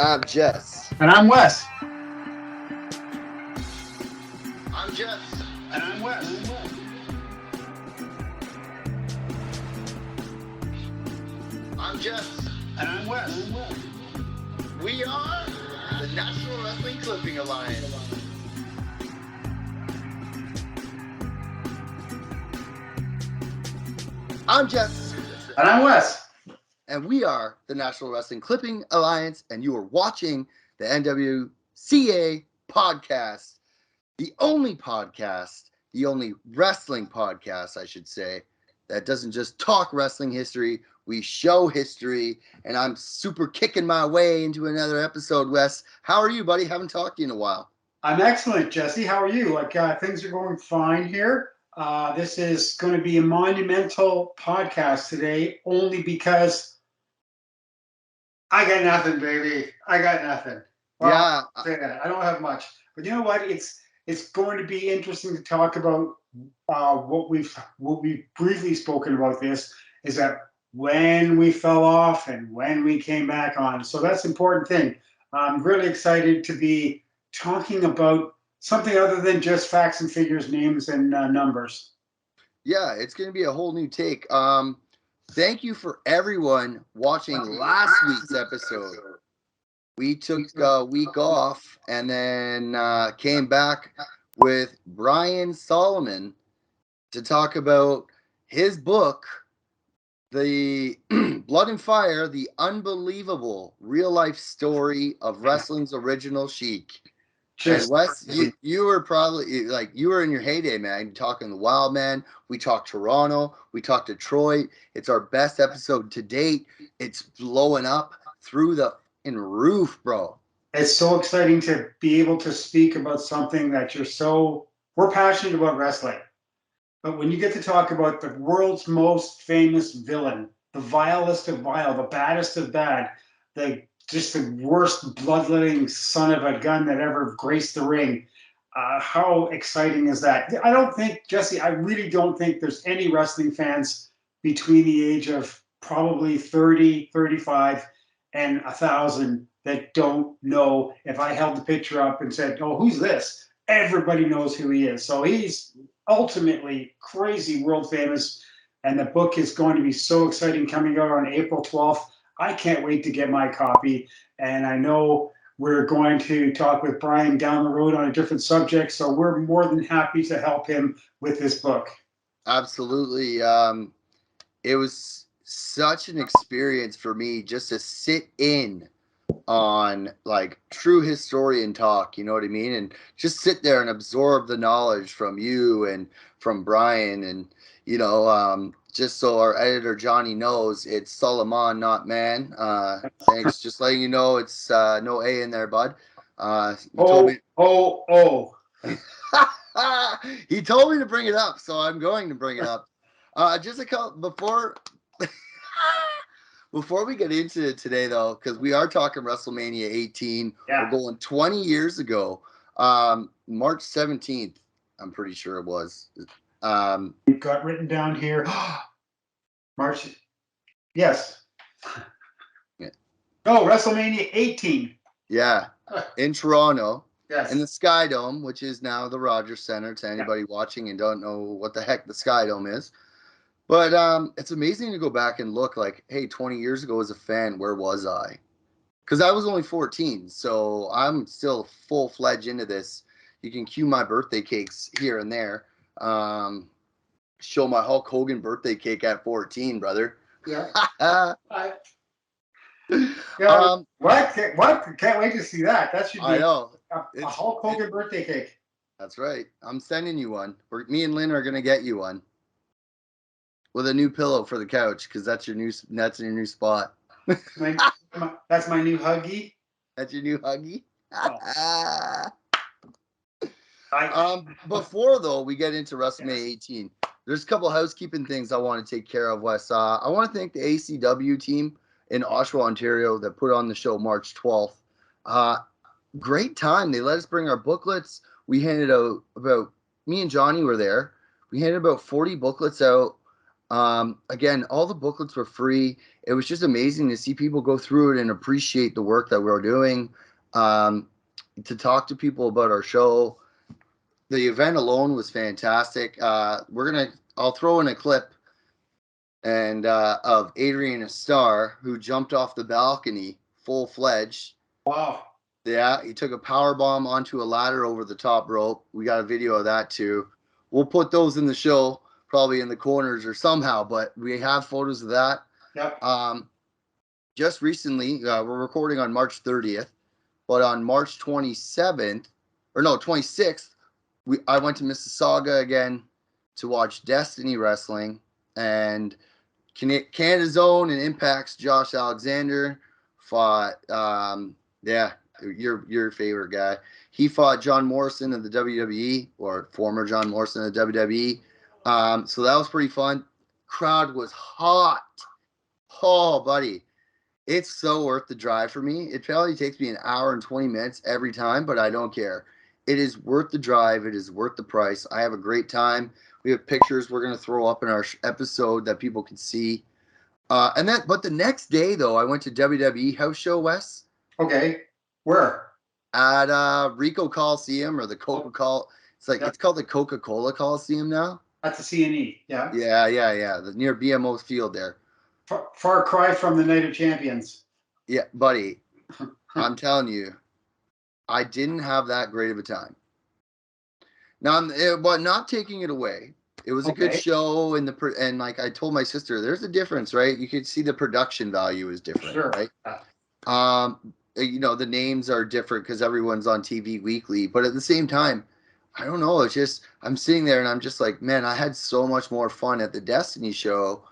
I'm Jess. And I'm Wes. I'm Jess. And I'm Wes. I'm Jess. And I'm Wes. We are the National Wrestling Clipping Alliance. I'm Jess. And I'm Wes. And we are the National Wrestling Clipping Alliance, and you are watching the NWCA Podcast, the only wrestling podcast, I should say, that doesn't just talk wrestling history, we show history, and I'm super kicking my way into another episode, Wes. How are you, buddy? Haven't talked to you in a while. I'm excellent, Jesse. How are you? Things are going fine here. This is going to be a monumental podcast today, only because I got nothing, baby. I got nothing. Well, Yeah. I'll say that. I don't have much. But you know what? It's going to be interesting to talk about what we've briefly spoken about. This is that when we fell off and when we came back on. So that's an important thing. I'm really excited to be talking about something other than just facts and figures, names and numbers. Yeah, it's going to be a whole new take. Thank you for everyone watching last week's episode. We took a week off and then came back with Brian Solomon to talk about his book, The Blood and Fire, the unbelievable real-life story of wrestling's original Sheik. And Wes, you were probably you were in your heyday, man. Talking the Wildman, we talked Toronto, we talked Detroit. It's our best episode to date. It's blowing up through the roof, bro. It's so exciting to be able to speak about something that we're passionate about wrestling. But when you get to talk about the world's most famous villain, the vilest of vile, the baddest of bad, just the worst bloodletting son of a gun that ever graced the ring. How exciting is that? I don't think, Jesse, I really don't think there's any wrestling fans between the age of probably 30, 35 and 1,000 that don't know. If I held the picture up and said, oh, who's this? Everybody knows who he is. So he's ultimately crazy world famous. And the book is going to be so exciting, coming out on April 12th. I can't wait to get my copy, and I know we're going to talk with Brian down the road on a different subject, so we're more than happy to help him with this book. Absolutely. It was such an experience for me just to sit in on true historian talk, you know what I mean? And just sit there and absorb the knowledge from you and from Brian, and just so our editor Johnny knows, it's Solomon, not man. Thanks. Just letting you know, it's no A in there, bud. He told me he told me to bring it up, so I'm going to bring it up. Just a couple before we get into it today, though, because we are talking WrestleMania 18. Yeah. We're going 20 years ago, March 17th. I'm pretty sure it was. We've got written down here, March. Yes. Yeah. Oh, WrestleMania 18. Yeah, in Toronto. Yes. In the Sky Dome, which is now the Rogers Center, to anybody watching and don't know what the heck the Sky Dome is. But it's amazing to go back and look hey, 20 years ago as a fan, where was I? Because I was only 14, so I'm still full-fledged into this. You can cue my birthday cakes here and there. Show my Hulk Hogan birthday cake at 14, brother. Yeah. What? Can't wait to see that. That should be I know. a Hulk Hogan birthday cake. That's right. I'm sending you one. Me and Lynn are gonna get you one with a new pillow for the couch, because that's your new spot. That's my new huggy. That's your new huggy. Oh. Before though we get into WrestleMania 18, there's a couple housekeeping things I want to take care of, Wes. I want to thank the ACW team in Oshawa, Ontario, that put on the show March 12th. Great time. They let us bring our booklets. We handed out me and Johnny were there. We handed about 40 booklets out. Again, all the booklets were free. It was just amazing to see people go through it and appreciate the work that we're doing. To talk to people about our show. The event alone was fantastic. I'll throw in a clip of Adrian Starr, who jumped off the balcony full-fledged. Wow. Yeah, he took a power bomb onto a ladder over the top rope. We got a video of that too. We'll put those in the show, probably in the corners or somehow, but we have photos of that. Yep. Just recently, we're recording on March 30th, but on March 26th, I went to Mississauga again to watch Destiny Wrestling, and Canada's own and Impact's Josh Alexander fought, your favorite guy. He fought John Morrison of the WWE, or former John Morrison of the WWE. So that was pretty fun. Crowd was hot. Oh, buddy. It's so worth the drive for me. It probably takes me an hour and 20 minutes every time, but I don't care. It is worth the drive. It is worth the price. I have a great time. We have pictures we're going to throw up in our episode that people can see. But the next day, though, I went to WWE house show, Wes. Okay. Where? At Rico Coliseum, or the Coca-Cola. It's called the Coca-Cola Coliseum now. At the CNE, yeah. Yeah. Near BMO's field there. Far cry from the Night of Champions. Yeah, buddy. I'm telling you, I didn't have that great of a time. Now, but not taking it away. It was a good show, and like I told my sister, there's a difference, right? You could see the production value is different, sure. Right? The names are different because everyone's on TV weekly, but at the same time, I don't know. It's just I'm sitting there and I'm just like, man, I had so much more fun at the Destiny show.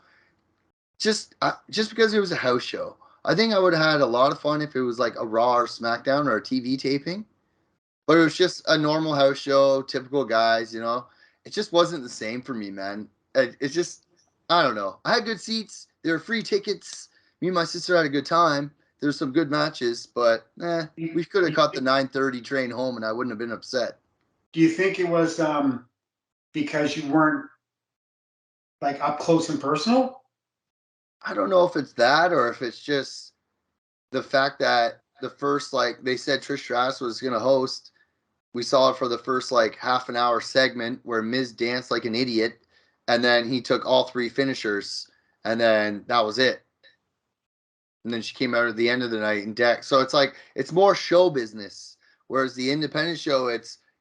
Just because it was a house show. I think I would have had a lot of fun if it was like a Raw or SmackDown or a TV taping. But it was just a normal house show, typical guys, It just wasn't the same for me, man. It's just, I don't know. I had good seats. There were free tickets. Me and my sister had a good time. There were some good matches, but we could have caught the 9:30 train home and I wouldn't have been upset. Do you think it was because you weren't like up close and personal? I don't know if it's that or if it's just the fact that the first, they said Trish Stratus was going to host. We saw it for the first, half an hour segment where Miz danced like an idiot, and then he took all three finishers, and then that was it. And then she came out at the end of the night in deck. So it's more show business, whereas the independent show,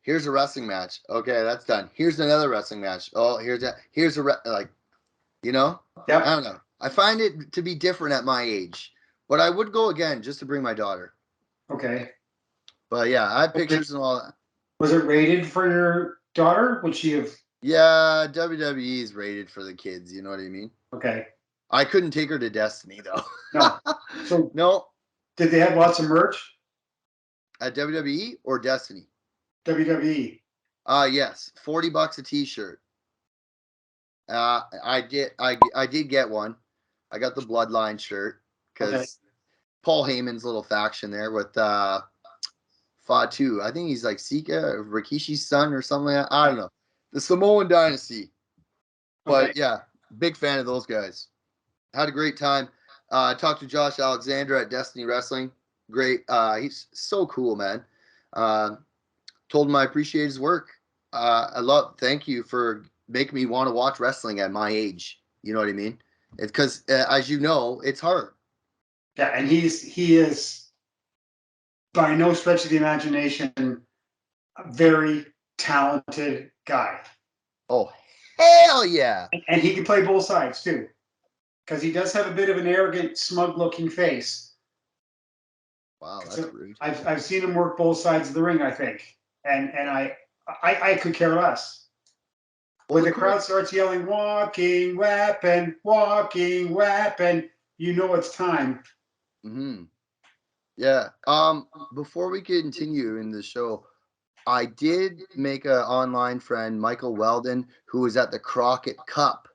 here's a wrestling match. Okay, that's done. Here's another wrestling match. Oh, here's a Yeah. I don't know. I find it to be different at my age, but I would go again just to bring my daughter. Okay. But yeah, I have pictures and all that. Was it rated for your daughter? Would she have? Yeah, WWE is rated for the kids. You know what I mean? Okay. I couldn't take her to Destiny though. No. So no. Did they have lots of merch at WWE or Destiny? WWE. Yes, $40 a T-shirt. I did get one. I got the Bloodline shirt because Paul Heyman's little faction there with Fatu. I think he's like Sika or Rikishi's son or something like that. I don't know. The Samoan Dynasty. But yeah, big fan of those guys. Had a great time. Talked to Josh Alexander at Destiny Wrestling. Great. He's so cool, man. Told him I appreciate his work. Thank you for making me want to watch wrestling at my age. You know what I mean? It's because, as you know, it's hard. Yeah, and he is by no stretch of the imagination a very talented guy. Oh, hell yeah! And he can play both sides too, because he does have a bit of an arrogant, smug-looking face. Wow, that's rude. I've seen him work both sides of the ring, I think, and I could care less. When the crowd starts yelling, walking weapon, you know it's time. Mm-hmm. Yeah. Before we continue in the show, I did make an online friend, Michael Weldon, who was at the Crockett Cup.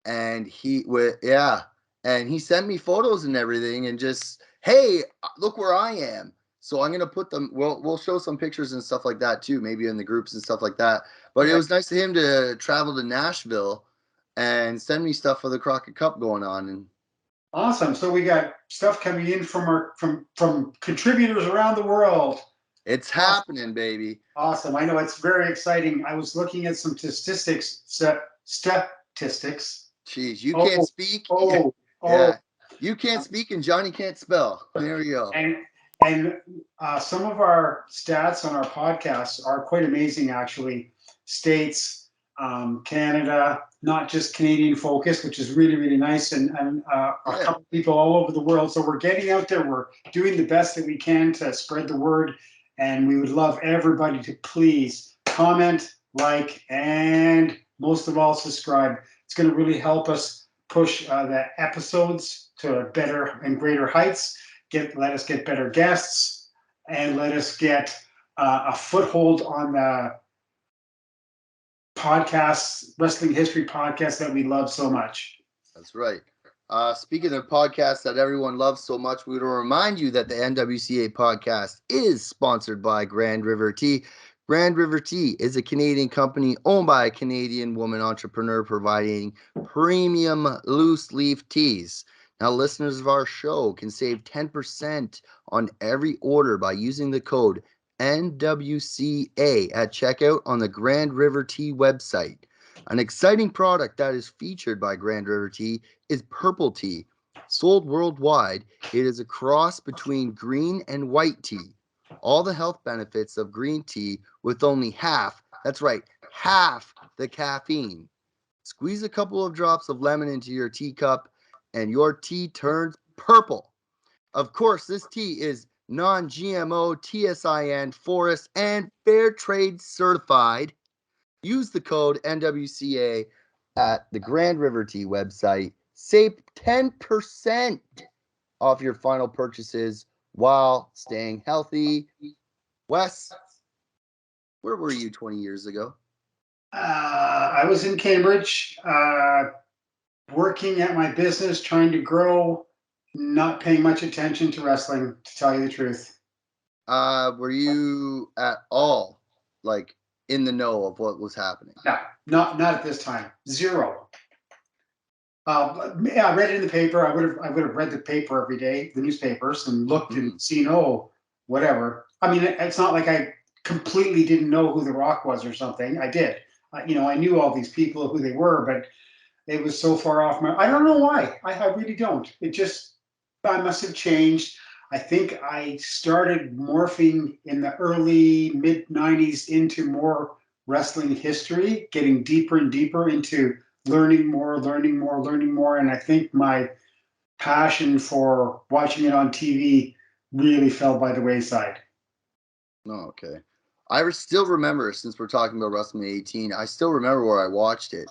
And he sent me photos and everything and just, hey, look where I am. So I'm going to put them, we'll show some pictures and stuff like that too, maybe in the groups and stuff like that. But it was nice of him to travel to Nashville and send me stuff for the Crockett Cup going on. And awesome. So we got stuff coming in from from contributors around the world. It's happening, baby. Awesome. I know, it's very exciting. I was looking at some statistics. Jeez, you can't speak. Yeah. You can't speak and Johnny can't spell. There we go. And some of our stats on our podcasts are quite amazing, actually. States, Canada, not just Canadian focused, which is really, really nice, and a couple of people all over the world. So we're getting out there. We're doing the best that we can to spread the word, and we would love everybody to please comment, like, and most of all, subscribe. It's going to really help us push the episodes to better and greater heights. Let us get better guests, and let us get a foothold on the podcasts, wrestling history podcasts that we love so much. That's right. Speaking of podcasts that everyone loves so much, we will remind you that the NWCA podcast is sponsored by Grand River Tea. Grand River Tea is a Canadian company owned by a Canadian woman entrepreneur providing premium loose leaf teas. Now, listeners of our show can save 10% on every order by using the code NWCA at checkout on the Grand River Tea website. An exciting product that is featured by Grand River Tea is purple tea. Sold worldwide, it is a cross between green and white tea. All the health benefits of green tea with only half, that's right, half the caffeine. Squeeze a couple of drops of lemon into your teacup and your tea turns purple. Of course, this tea is non-GMO, TSIN, forest, and fair trade certified. Use the code NWCA at the Grand River Tea website. Save 10% off your final purchases while staying healthy. Wes, where were you 20 years ago? I was in Cambridge, working at my business, trying to grow, not paying much attention to wrestling, to tell you the truth. Were you at all like in the know of what was happening? No, not at this time. Zero. Yeah, I read it in the paper. I would have read the paper every day, the newspapers, and looked and seen, whatever. I mean, it's not like I completely didn't know who The Rock was or something. I did. I knew all these people, who they were, but it was so far off I don't know why. I really don't. I must have changed. I think I started morphing in the early mid 90s into more wrestling history, getting deeper and deeper into learning more. And I think my passion for watching it on TV really fell by the wayside. Oh, okay. I still remember, since we're talking about Wrestlemania 18, I still remember where I watched it.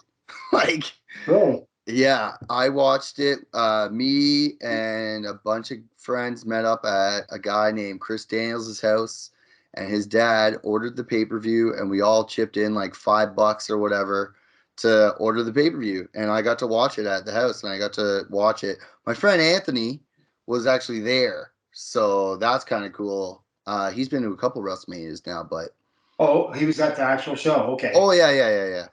Really? Yeah, I watched it. Me and a bunch of friends met up at a guy named Chris Daniels' house, and his dad ordered the pay-per-view, and we all chipped in like $5 or whatever to order the pay-per-view. And I got to watch it at the house, and I got to watch it. My friend Anthony was actually there, so that's kind of cool. He's been to a couple WrestleManias now, but he was at the actual show. Okay. Oh yeah.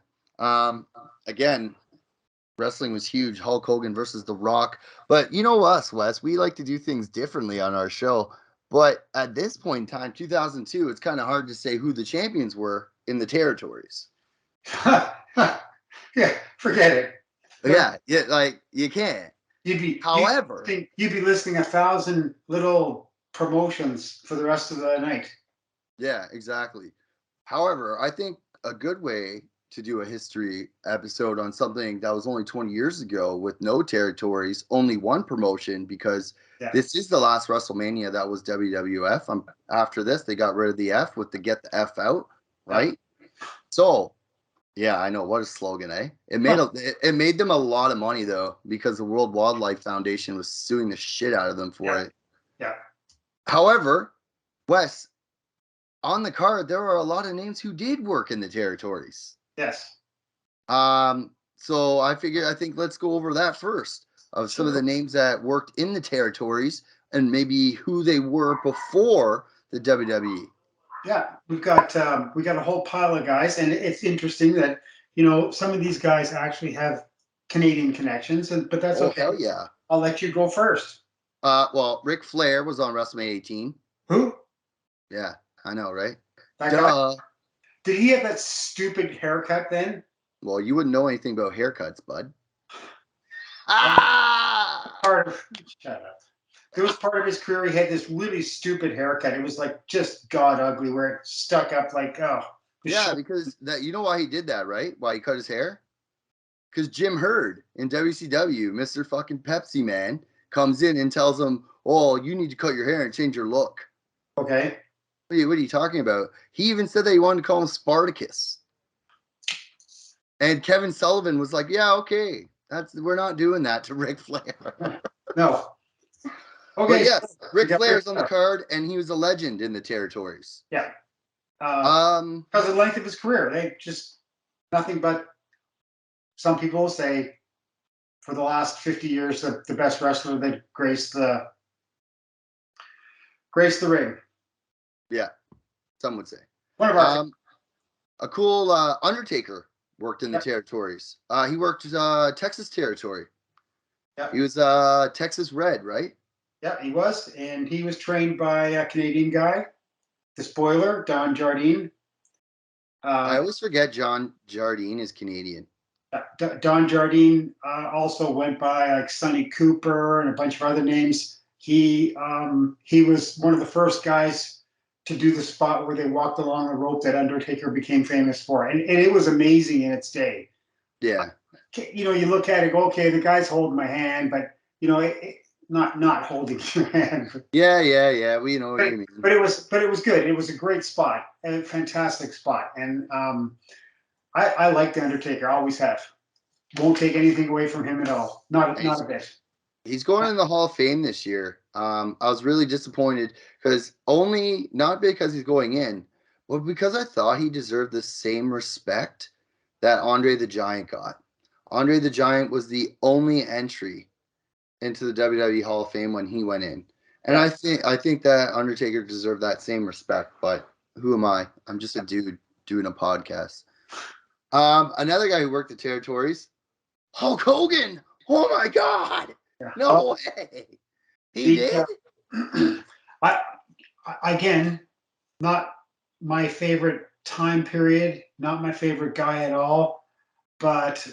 Again, wrestling was huge. Hulk Hogan versus The Rock. But you know us, Wes, we like to do things differently on our show. But at this point in time, 2002, it's kind of hard to say who the champions were in the territories. Yeah, forget it. Yeah, like you can't. You'd be listing 1,000 little promotions for the rest of the night. Yeah, exactly. However, I think a good way to do a history episode on something that was only 20 years ago with no territories, only one promotion, because this is the last WrestleMania that was WWF. After this, they got rid of the F with the get the F out, right? Yeah. So, yeah, I know. What a slogan, eh? It made them a lot of money, though, because the World Wildlife Foundation was suing the shit out of them for it. Yeah. However, Wes, on the card, there are a lot of names who did work in the territories. Yes. So I think let's go over that first, of some of the names that worked in the territories and maybe who they were before the WWE. Yeah, we got a whole pile of guys, and it's interesting that some of these guys actually have Canadian connections, but that's okay. Hell yeah. I'll let you go first. Well, Ric Flair was on WrestleMania 18. Who? Yeah, I know, right? That Duh. guy? Did he have that stupid haircut then? Well, you wouldn't know anything about haircuts, bud. Shut up. There was part of his career he had this really stupid haircut. It was like just god ugly, where it stuck up like Yeah, because that you know why he did that, right? Why he cut his hair? Because Jim Herd in WCW, Mr. fucking Pepsi Man, comes in and tells him, "Oh, you need to cut your hair and change your look." Okay. What are you talking about? He even said that he wanted to call him Spartacus. And Kevin Sullivan was like, "Yeah, okay, we're not doing that to Ric Flair." No. Okay. But yes, Ric Flair's on the card, and he was a legend in the territories. Yeah. Because of the length of his career, they just nothing but. Some people say, for the last 50 years, the best wrestler that graced the ring. Yeah, some would say. One of our a cool Undertaker worked in the territories. He worked Texas territory. Yeah. He was Texas Red, right? Yeah, he was, and he was trained by a Canadian guy, the spoiler, Don Jardine. I always forget John Jardine is Canadian. Don Jardine also went by like Sonny Cooper and a bunch of other names. He was one of the first guys to do the spot where they walked along the rope that Undertaker became famous for, and it was amazing in its day. Yeah. You know, you look at it, go, okay, the guy's holding my hand, but you know, not holding your hand. Yeah. We know what you mean. But it was good. It was a great spot, a fantastic spot, and I like the Undertaker. I always have. Won't take anything away from him at all. Not a bit. He's going in the Hall of Fame this year. I was really disappointed not because he's going in, but because I thought he deserved the same respect that Andre the Giant got. Andre the Giant was the only entry into the WWE Hall of Fame when he went in. And I think that Undertaker deserved that same respect, but who am I? I'm just a dude doing a podcast. Another guy who worked the territories, Hulk Hogan. Oh my God. Yeah. No way. He did? Again, not my favorite time period, not my favorite guy at all, but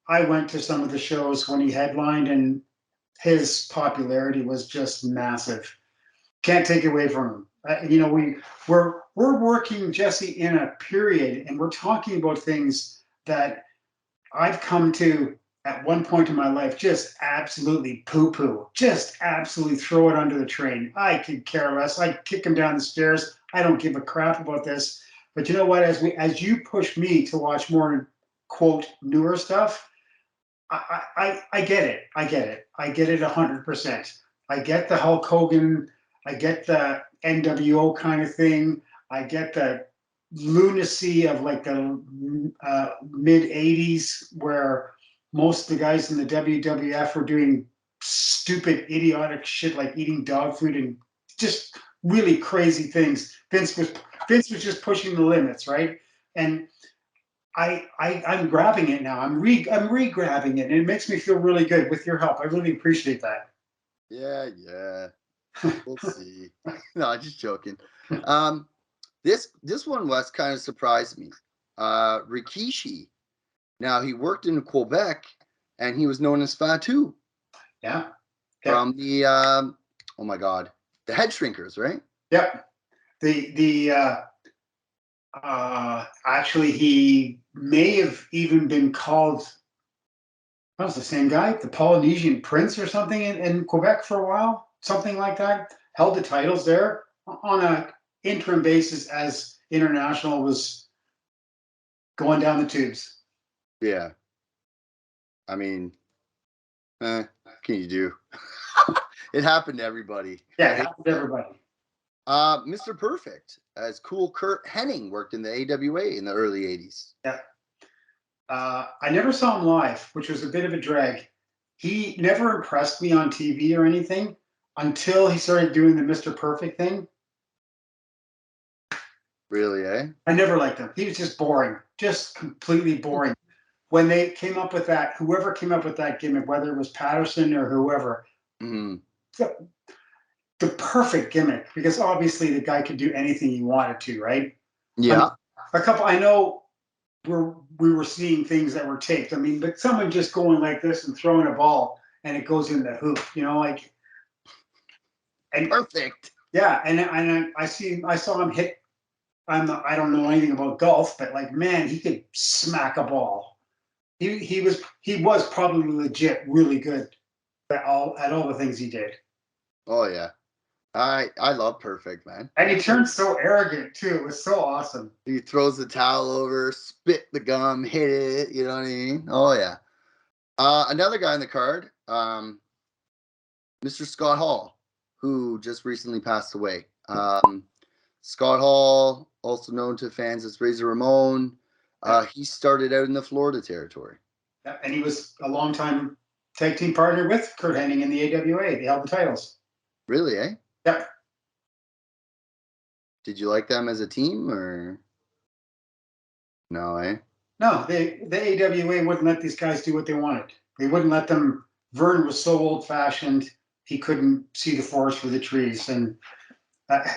I went to some of the shows when he headlined, and his popularity was just massive. Can't take it away from him. You know, we're working, Jesse, in a period, and we're talking about things that I've come to at one point in my life just absolutely poo-poo, just absolutely throw it under the train. I could care less. I kick him down the stairs. I don't give a crap about this. But you know what? As you push me to watch more, quote, newer stuff, I get it. I get it. I get it 100%. I get the Hulk Hogan. I get the NWO kind of thing. I get the lunacy of like the mid 80s where most of the guys in the WWF were doing stupid, idiotic shit like eating dog food and just really crazy things. Vince was just pushing the limits, right? And I'm grabbing it now. I'm re-grabbing it, and it makes me feel really good with your help. I really appreciate that. Yeah. We'll see. No, I'm just joking. This one, Wes, kind of surprised me. Rikishi. Now, he worked in Quebec, and he was known as Fatu. Yeah. From the, oh my God, the Head Shrinkers, right? Yep. Actually, he may have even been called, that was the same guy, the Polynesian Prince or something in Quebec for a while, something like that. Held the titles there on an interim basis as International was going down the tubes. Yeah. I mean, what can you do? It happened to everybody. Yeah, it happened to everybody. Mr. Perfect, as Cool Kurt Henning, worked in the AWA in the early 80s. Yeah. I never saw him live, which was a bit of a drag. He never impressed me on TV or anything until he started doing the Mr. Perfect thing. Really, eh? I never liked him. He was just boring, just completely boring. when they came up with that, whoever came up with that gimmick, whether it was Patterson or whoever, Mm-hmm. the perfect gimmick, because obviously the guy could do anything he wanted to, right? Yeah. I know we were seeing things that were taped. I mean, but someone just going like this and throwing a ball and it goes in the hoop, like. And, Perfect. Yeah, and I saw him hit. I don't know anything about golf, but like, man, he could smack a ball. He was probably legit really good at all the things he did. Oh yeah. I love Perfect, man. And he turned so arrogant too. It was so awesome. He throws the towel over, spit the gum, hit it. You know what I mean? Oh yeah. Another guy on the card, Mr. Scott Hall, who just recently passed away. Scott Hall, also known to fans as Razor Ramon, he started out in the Florida territory. Yeah, and he was a longtime tag team partner with Kurt Henning in the AWA. They held the titles. Really, eh? Yep. Did you like them as a team, or no, eh? No, the AWA wouldn't let these guys do what they wanted. They wouldn't let them. Vern was so old-fashioned, he couldn't see the forest for the trees. And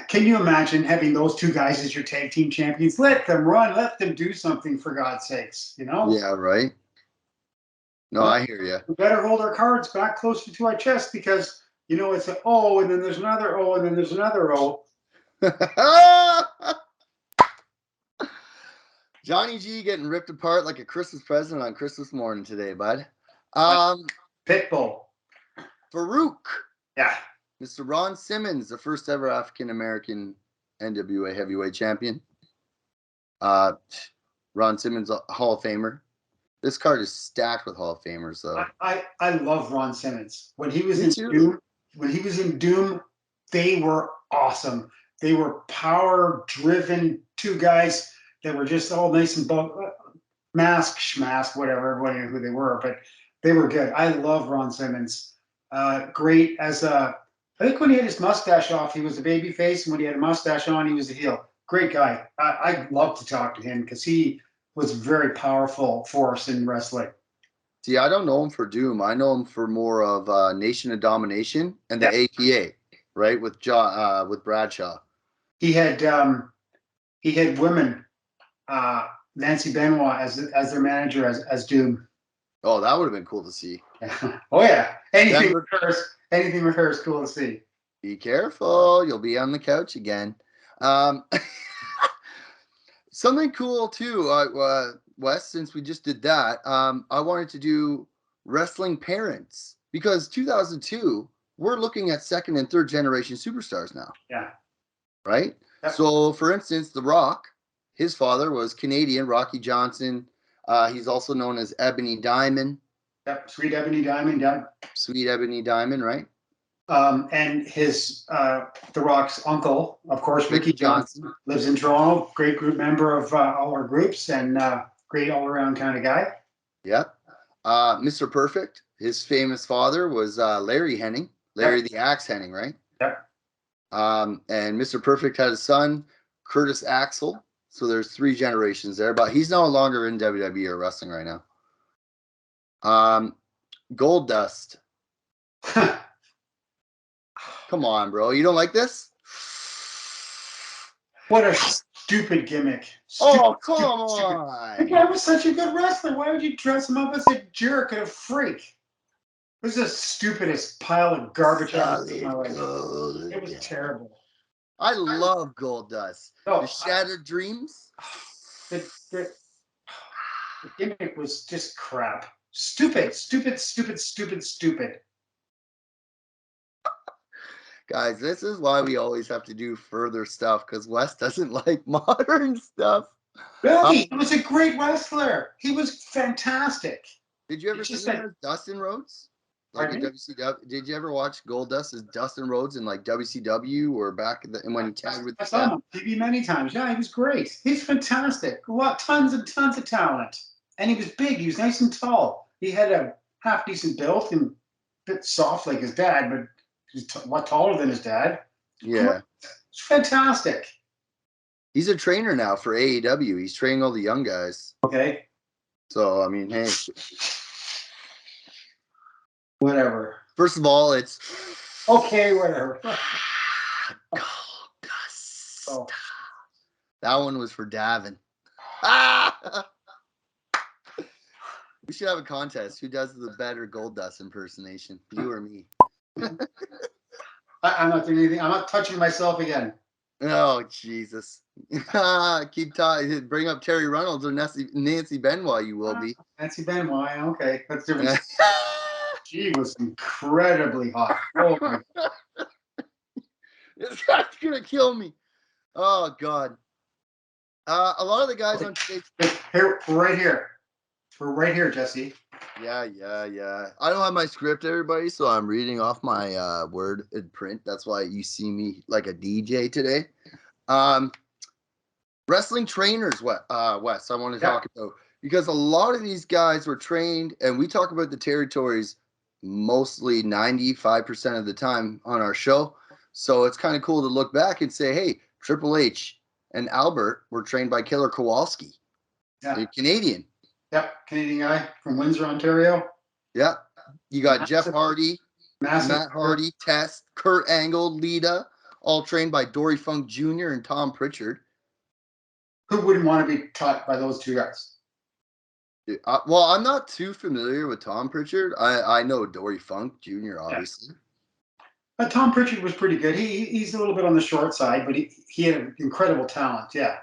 can you imagine having those two guys as your tag team champions? Let them run. Let them do something, for God's sakes, Yeah, right. No, I hear you. We better hold our cards back closer to our chest because, it's an O, and then there's another O, and then there's another O. Johnny G getting ripped apart like a Christmas present on Christmas morning today, bud. Pitbull. Farouk. Yeah. Mr. Ron Simmons, the first ever African-American NWA heavyweight champion. Ron Simmons, a Hall of Famer. This card is stacked with Hall of Famers, though. I love Ron Simmons. When he was in Doom, they were awesome. They were power-driven two guys that were just all nice and mask, schmask, whatever, everybody knew who they were, but they were good. I love Ron Simmons. Great as I think when he had his mustache off, he was a baby face, and when he had a mustache on, he was a heel. Great guy. I'd love to talk to him because he was a very powerful force in wrestling. See, I don't know him for Doom. I know him for more of Nation of Domination and the APA, right? With Bradshaw. He had women, Nancy Benoit as their manager as Doom. Oh, that would have been cool to see. Oh yeah, anything with her is cool to see. Be careful, you'll be on the couch again. Something cool too, Wes. Since we just did that, I wanted to do wrestling parents because 2002, we're looking at second and third generation superstars now. Yeah. Right. Yep. So, for instance, The Rock, his father was Canadian, Rocky Johnson. He's also known as Ebony Diamond. Yep, Sweet Ebony Diamond. Yep. Sweet Ebony Diamond, right? And his The Rock's uncle, of course, Ricky Johnson, lives in Toronto. Great group member of all our groups and great all-around kind of guy. Yep. Mr. Perfect, his famous father was Larry Henning, Larry the Axe Henning, right? Yep. And Mr. Perfect had a son, Curtis Axel. So there's 3 generations there, but he's no longer in WWE or wrestling right now. Gold Dust. Come on, bro. You don't like this? What a stupid gimmick. Come on. The guy was such a good wrestler. Why would you dress him up as a jerk and a freak? It was the stupidest pile of garbage I've ever seen in my life. It was terrible. I love Gold Dust. The Shattered Dreams. The gimmick was just crap. Stupid. Guys, this is why we always have to do further stuff because Wes doesn't like modern stuff. Really? He was a great wrestler. He was fantastic. Did you ever see him as Dustin Rhodes? Like in WCW? Did you ever watch Gold Dust as Dustin Rhodes in like WCW or back when he tagged with? I saw him on TV many times. Yeah, he was great. He's fantastic. Tons and tons of talent. And he was big. He was nice and tall. He had a half decent build and a bit soft like his dad, but he's a lot taller than his dad. Yeah. It's fantastic. He's a trainer now for AEW. He's training all the young guys. Okay. So, I mean, hey. Whatever. First of all, it's... Okay, whatever. Oh. That one was for Davin. Ah! We should have a contest. Who does the better Gold Dust impersonation? You or me? I'm not doing anything. I'm not touching myself again. Oh, Jesus. Keep talking. Bring up Terry Reynolds or Nancy Benoit, you will be. Nancy Benoit, okay. That's different. She was incredibly hot. Oh, my God. This guy's going to kill me. Oh, God. A lot of the guys on stage. Here, we're right here. We're right here, Jesse. Yeah. I don't have my script, everybody, so I'm reading off my word in print. That's why you see me like a DJ today. Wrestling trainers, Wes, I want to talk about, because a lot of these guys were trained, and we talk about the territories mostly 95% of the time on our show. So it's kind of cool to look back and say, hey, Triple H and Albert were trained by Killer Kowalski. Yeah. They're Canadian. Yep, Canadian guy from Windsor, Ontario. Yeah. You got Jeff Hardy, Matt Hardy, Test, Kurt Angle, Lita, all trained by Dory Funk Jr. and Tom Pritchard. Who wouldn't want to be taught by those two guys? Well, I'm not too familiar with Tom Pritchard. I know Dory Funk Jr., obviously. Yeah. Tom Pritchard was pretty good. He's a little bit on the short side, but he had incredible talent, yeah.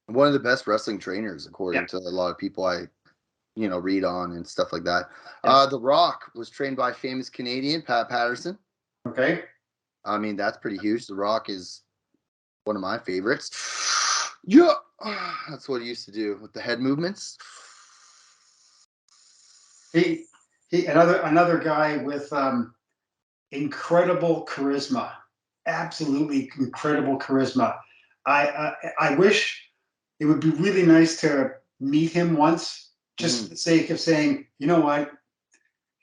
One of the best wrestling trainers, according to a lot of people I read on and stuff like that. Yeah. The Rock was trained by famous Canadian Pat Patterson. Okay. I mean, that's pretty huge. The Rock is one of my favorites. Yeah. That's what he used to do with the head movements. He another guy with incredible charisma. Absolutely incredible charisma. I wish it would be really nice to meet him once, just for the sake of saying, you know what?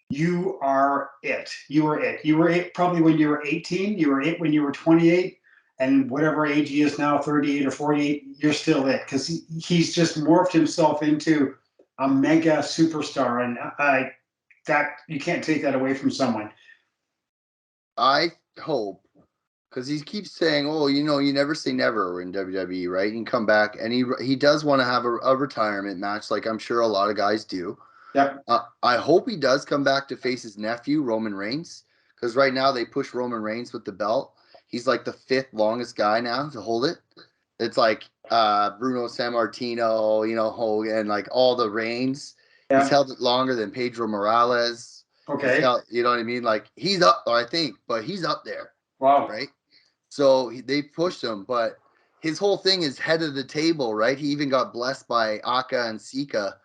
You are it. You were it. You were it probably when you were 18. You were it when you were 28. And whatever age he is now, 38 or 48, you're still it. Because he's just morphed himself into a mega superstar. And that you can't take that away from someone. I hope, because he keeps saying, oh, you never say never in WWE, right? You can come back. And he does want to have a retirement match, like I'm sure a lot of guys do. Yep. I hope he does come back to face his nephew, Roman Reigns, because right now they push Roman Reigns with the belt. He's like the 5th longest guy now to hold it. It's like Bruno Sammartino, Hogan, like all the reigns. Yeah. He's held it longer than Pedro Morales. Okay. You know what I mean? Like he's up, I think, but he's up there. Wow. Right? So they pushed him, but his whole thing is head of the table, right? He even got blessed by Aka and Sika.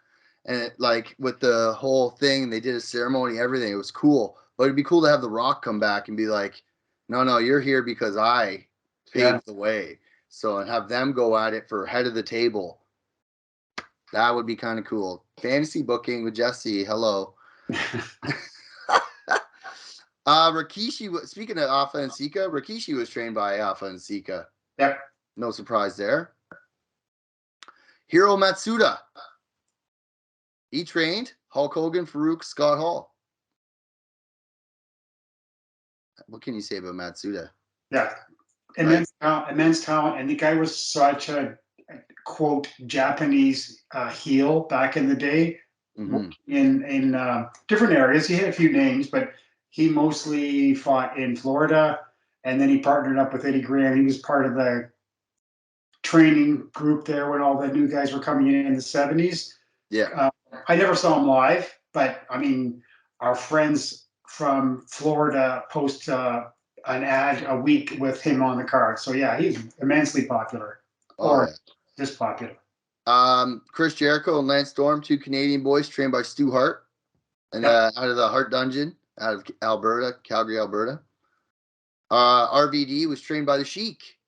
And with the whole thing, they did a ceremony, everything. It was cool. But it'd be cool to have The Rock come back and be like, no, you're here because I paved the way. So, and have them go at it for head of the table. That would be kind of cool. Fantasy booking with Jesse. Hello. Rikishi, speaking of Afa and Sika, Rikishi was trained by Afa and Sika. Yep. No surprise there. Hiro Matsuda. He trained Hulk Hogan, Farouk, Scott Hall. What can you say about Matsuda? Yeah. Immense talent. And the guy was such a, quote, Japanese heel back in the day. Mm-hmm. In different areas. He had a few names, but he mostly fought in Florida. And then he partnered up with Eddie Graham. He was part of the training group there when all the new guys were coming in the 70s. Yeah. I never saw him live, but I mean, our friends from Florida post an ad a week with him on the card. So yeah, he's immensely popular, just popular. Chris Jericho and Lance Storm, 2 Canadian boys trained by Stu Hart, and out of the Hart Dungeon, out of Alberta, Calgary, Alberta. RVD was trained by the Sheik.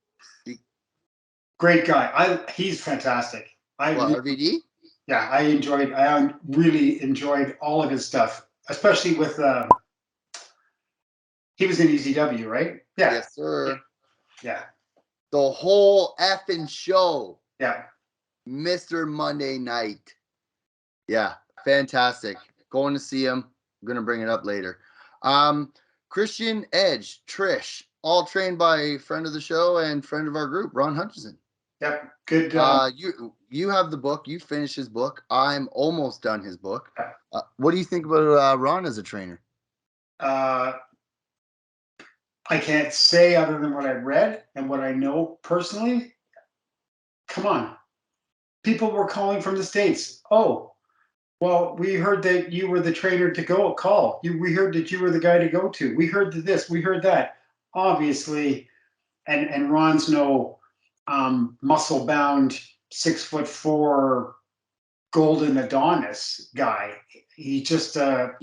Great guy. He's fantastic. RVD? Yeah, I really enjoyed all of his stuff, especially with he was in ECW, right? Yeah. Yes, sir. Yeah. The whole effing show. Yeah. Mr. Monday Night. Yeah, fantastic. Going to see him. I'm going to bring it up later. Christian Edge, Trish, all trained by a friend of the show and friend of our group, Ron Hutchison. Yep. Good. You have the book. You finished his book. I'm almost done his book. What do you think about Ron as a trainer? I can't say other than what I've read and what I know personally. Come on. People were calling from the States. Oh, well, we heard that you were the trainer to go call. We heard that you were the guy to go to. We heard this. We heard that. Obviously, and Ron's no muscle bound 6'4" golden Adonis guy. He's just a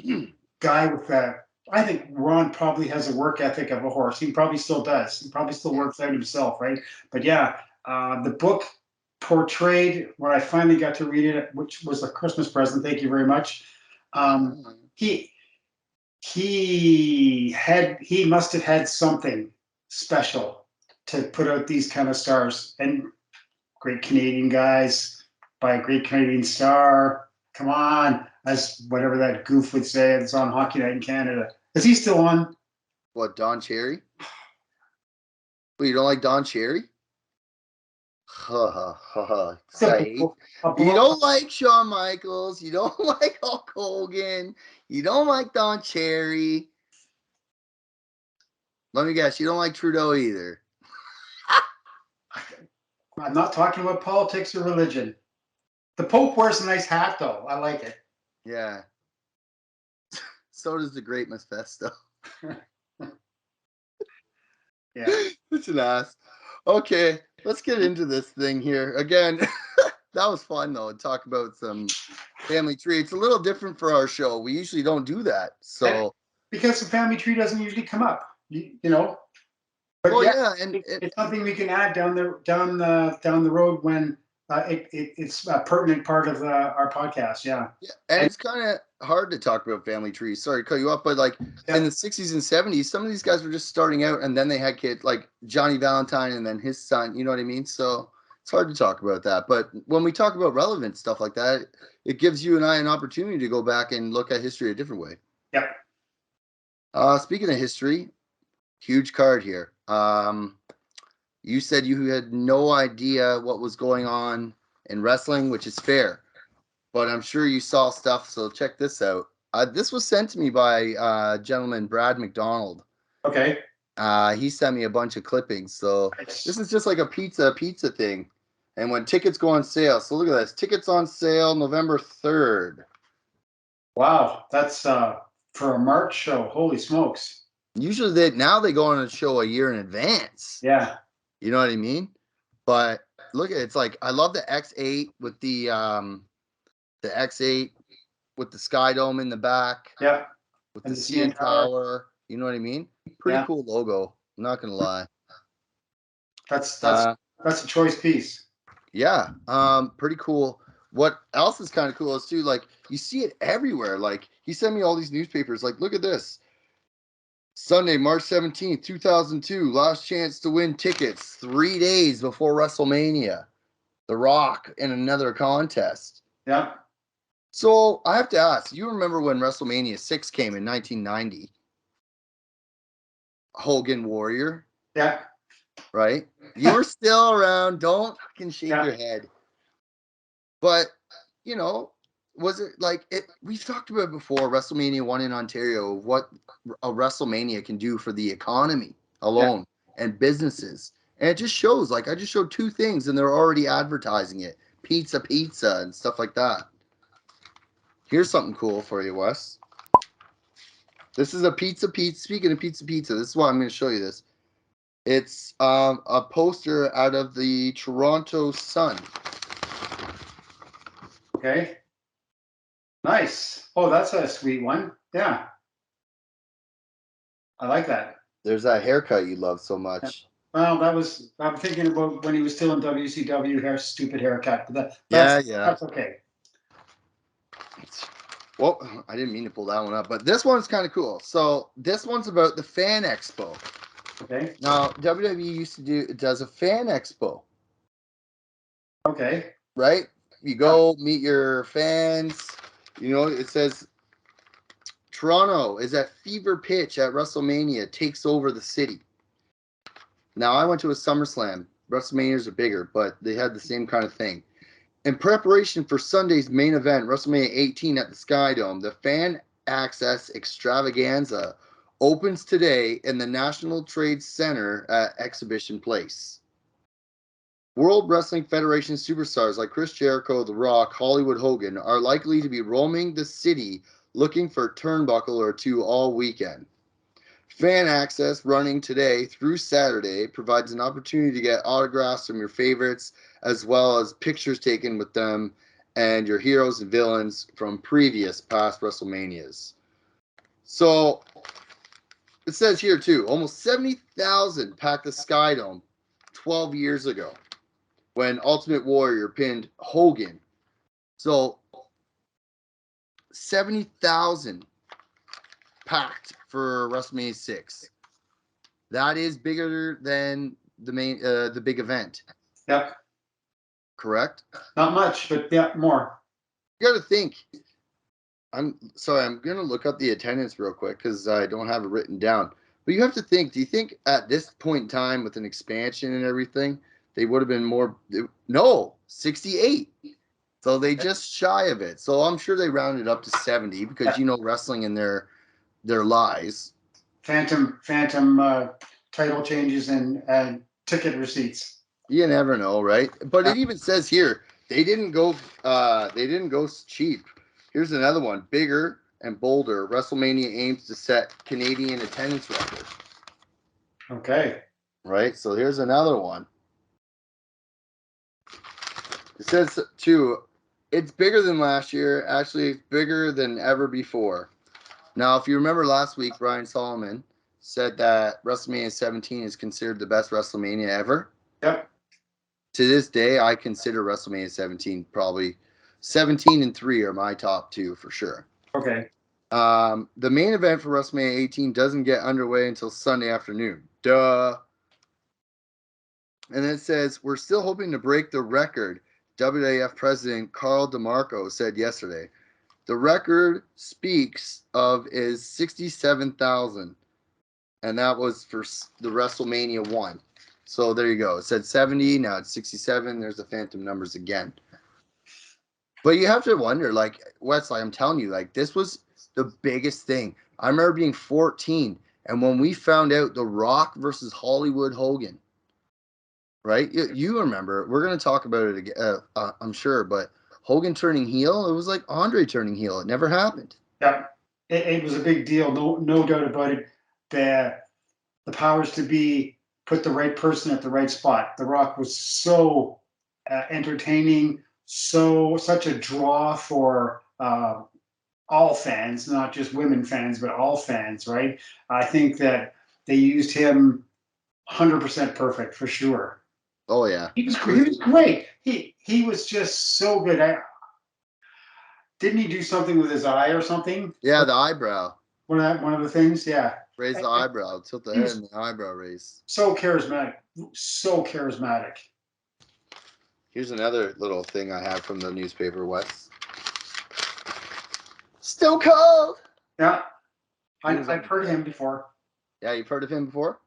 guy with a. I think Ron probably has a work ethic of a horse. He probably still does. He probably still works out himself, right? But yeah, the book portrayed when I finally got to read it, which was a Christmas present. Thank you very much. He must have had something special to put out these kind of stars, and great Canadian guys by a great Canadian star. Come on, as whatever that goof would say. It's on Hockey Night in Canada. Is he still on? What, Don Cherry? Well, you don't like Don Cherry? You don't like Shawn Michaels. You don't like Hulk Hogan. You don't like Don Cherry. Let me guess, you don't like Trudeau either. I'm not talking about politics or religion. The Pope wears a nice hat, though. I like it. Yeah. So does the Great Mephisto. Yeah. It's an ass. Okay, let's get into this thing here. Again, that was fun, though, to talk about some family tree. It's a little different for our show. We usually don't do that. So because the family tree doesn't usually come up, you know. But well, yeah, and it's something we can add down the road when it's a pertinent part of our podcast. Yeah. And it's kind of hard to talk about family trees. Sorry to cut you off, but like in the 60s and 70s, some of these guys were just starting out, and then they had kids, like Johnny Valentine and then his son. You know what I mean? So it's hard to talk about that. But when we talk about relevant stuff like that, it gives you and I an opportunity to go back and look at history a different way. Yep. Speaking of history, huge card here. You said you had no idea what was going on in wrestling, which is fair, but I'm sure you saw stuff. So check this out. This was sent to me by gentleman Brad McDonald. Okay. He sent me a bunch of clippings. So this is just like a pizza thing. And when tickets go on sale, so look at this. Tickets on sale November 3rd. Wow, that's for a March show. Holy smokes. Usually they go on a show a year in advance. Yeah. You know what I mean? But look at it, it's like I love the X8 with the X8 with the Sky Dome in the back. Yeah. With the CN Tower. You know what I mean? Pretty cool logo. I'm not gonna lie. That's a choice piece. Yeah. Pretty cool. What else is kind of cool is too, like you see it everywhere. Like he sent me all these newspapers. Like, look at this. Sunday, March 17th, 2002, last chance to win tickets 3 days before WrestleMania. The Rock in another contest. Yeah. So I have to ask, you remember when WrestleMania 6 came in 1990? Hogan Warrior? Yeah. Right? You were still around. Don't fucking shake your head. But, you know, was it like it? We've talked about it before, WrestleMania 1 in Ontario, what a WrestleMania can do for the economy alone and businesses. And it just shows, like, I just showed two things and they're already advertising it. Pizza and stuff like that. Here's something cool for you, Wes. This is a pizza. Speaking of pizza, this is why I'm going to show you this. It's a poster out of the Toronto Sun. Okay. Nice. Oh, that's a sweet one. Yeah. I like that. There's that haircut you love so much. Well, I'm thinking about when he was still in WCW, stupid haircut. But that's okay. Well, I didn't mean to pull that one up, but this one's kind of cool. So this one's about the Fan Expo. Okay. Now, WWE does a Fan Expo. Okay. Right? You go meet your fans. You know, it says Toronto is at fever pitch at WrestleMania, takes over the city. Now, I went to a SummerSlam. WrestleManias are bigger, but they had the same kind of thing. In preparation for Sunday's main event, WrestleMania 18 at the Sky Dome, the fan access extravaganza opens today in the National Trade Center at Exhibition Place. World Wrestling Federation superstars like Chris Jericho, The Rock, Hollywood Hogan are likely to be roaming the city looking for a turnbuckle or two all weekend. Fan access running today through Saturday provides an opportunity to get autographs from your favorites as well as pictures taken with them and your heroes and villains from past WrestleManias. So it says here too, almost 70,000 packed the Sky Dome 12 years ago when Ultimate Warrior pinned Hogan. So 70,000 packed for WrestleMania 6. That is bigger than the big event. Yep. Correct? Not much, but yeah, more. You got to think. I'm sorry, I'm going to look up the attendance real quick because I don't have it written down. But you have to think, do you think at this point in time with an expansion and everything, they would have been more? No, 68. So they just shy of it. So I'm sure they rounded up to 70 because you know wrestling in their lies. Phantom title changes and ticket receipts. You never know, right? But it even says here they didn't go cheap. Here's another one, bigger and bolder. WrestleMania aims to set Canadian attendance record. Okay. Right? So here's another one. It says too, it's bigger than last year. Actually, it's bigger than ever before. Now, if you remember last week, Brian Solomon said that WrestleMania 17 is considered the best WrestleMania ever. Yep. To this day, I consider WrestleMania 17 probably 17 and 3 are my top two for sure. Okay. The main event for WrestleMania 18 doesn't get underway until Sunday afternoon. Duh. And then it says, we're still hoping to break the record, WWF President Carl DeMarco said yesterday. The record speaks of is 67,000. And that was for the WrestleMania 1. So there you go. It said 70, now it's 67. There's the phantom numbers again. But you have to wonder, like, Wesley, I'm telling you, like, this was the biggest thing. I remember being 14, and when we found out The Rock versus Hollywood Hogan, right? You remember. We're going to talk about it again, I'm sure, but Hogan turning heel, it was like Andre turning heel. It never happened. Yeah, it was a big deal. No doubt about it. The powers to be put the right person at the right spot. The Rock was so entertaining, such a draw for all fans, not just women fans, but all fans, right? I think that they used him 100% perfect for sure. Oh yeah, He was great. He was just so good. Didn't he do something with his eye or something? Yeah, the eyebrow. One of the things, yeah. Raise the eyebrow, tilt the head, and the eyebrow raise. So charismatic, so charismatic. Here's another little thing I have from the newspaper, Wes. Still cold. Yeah, I've heard of him before. Yeah, you've heard of him before?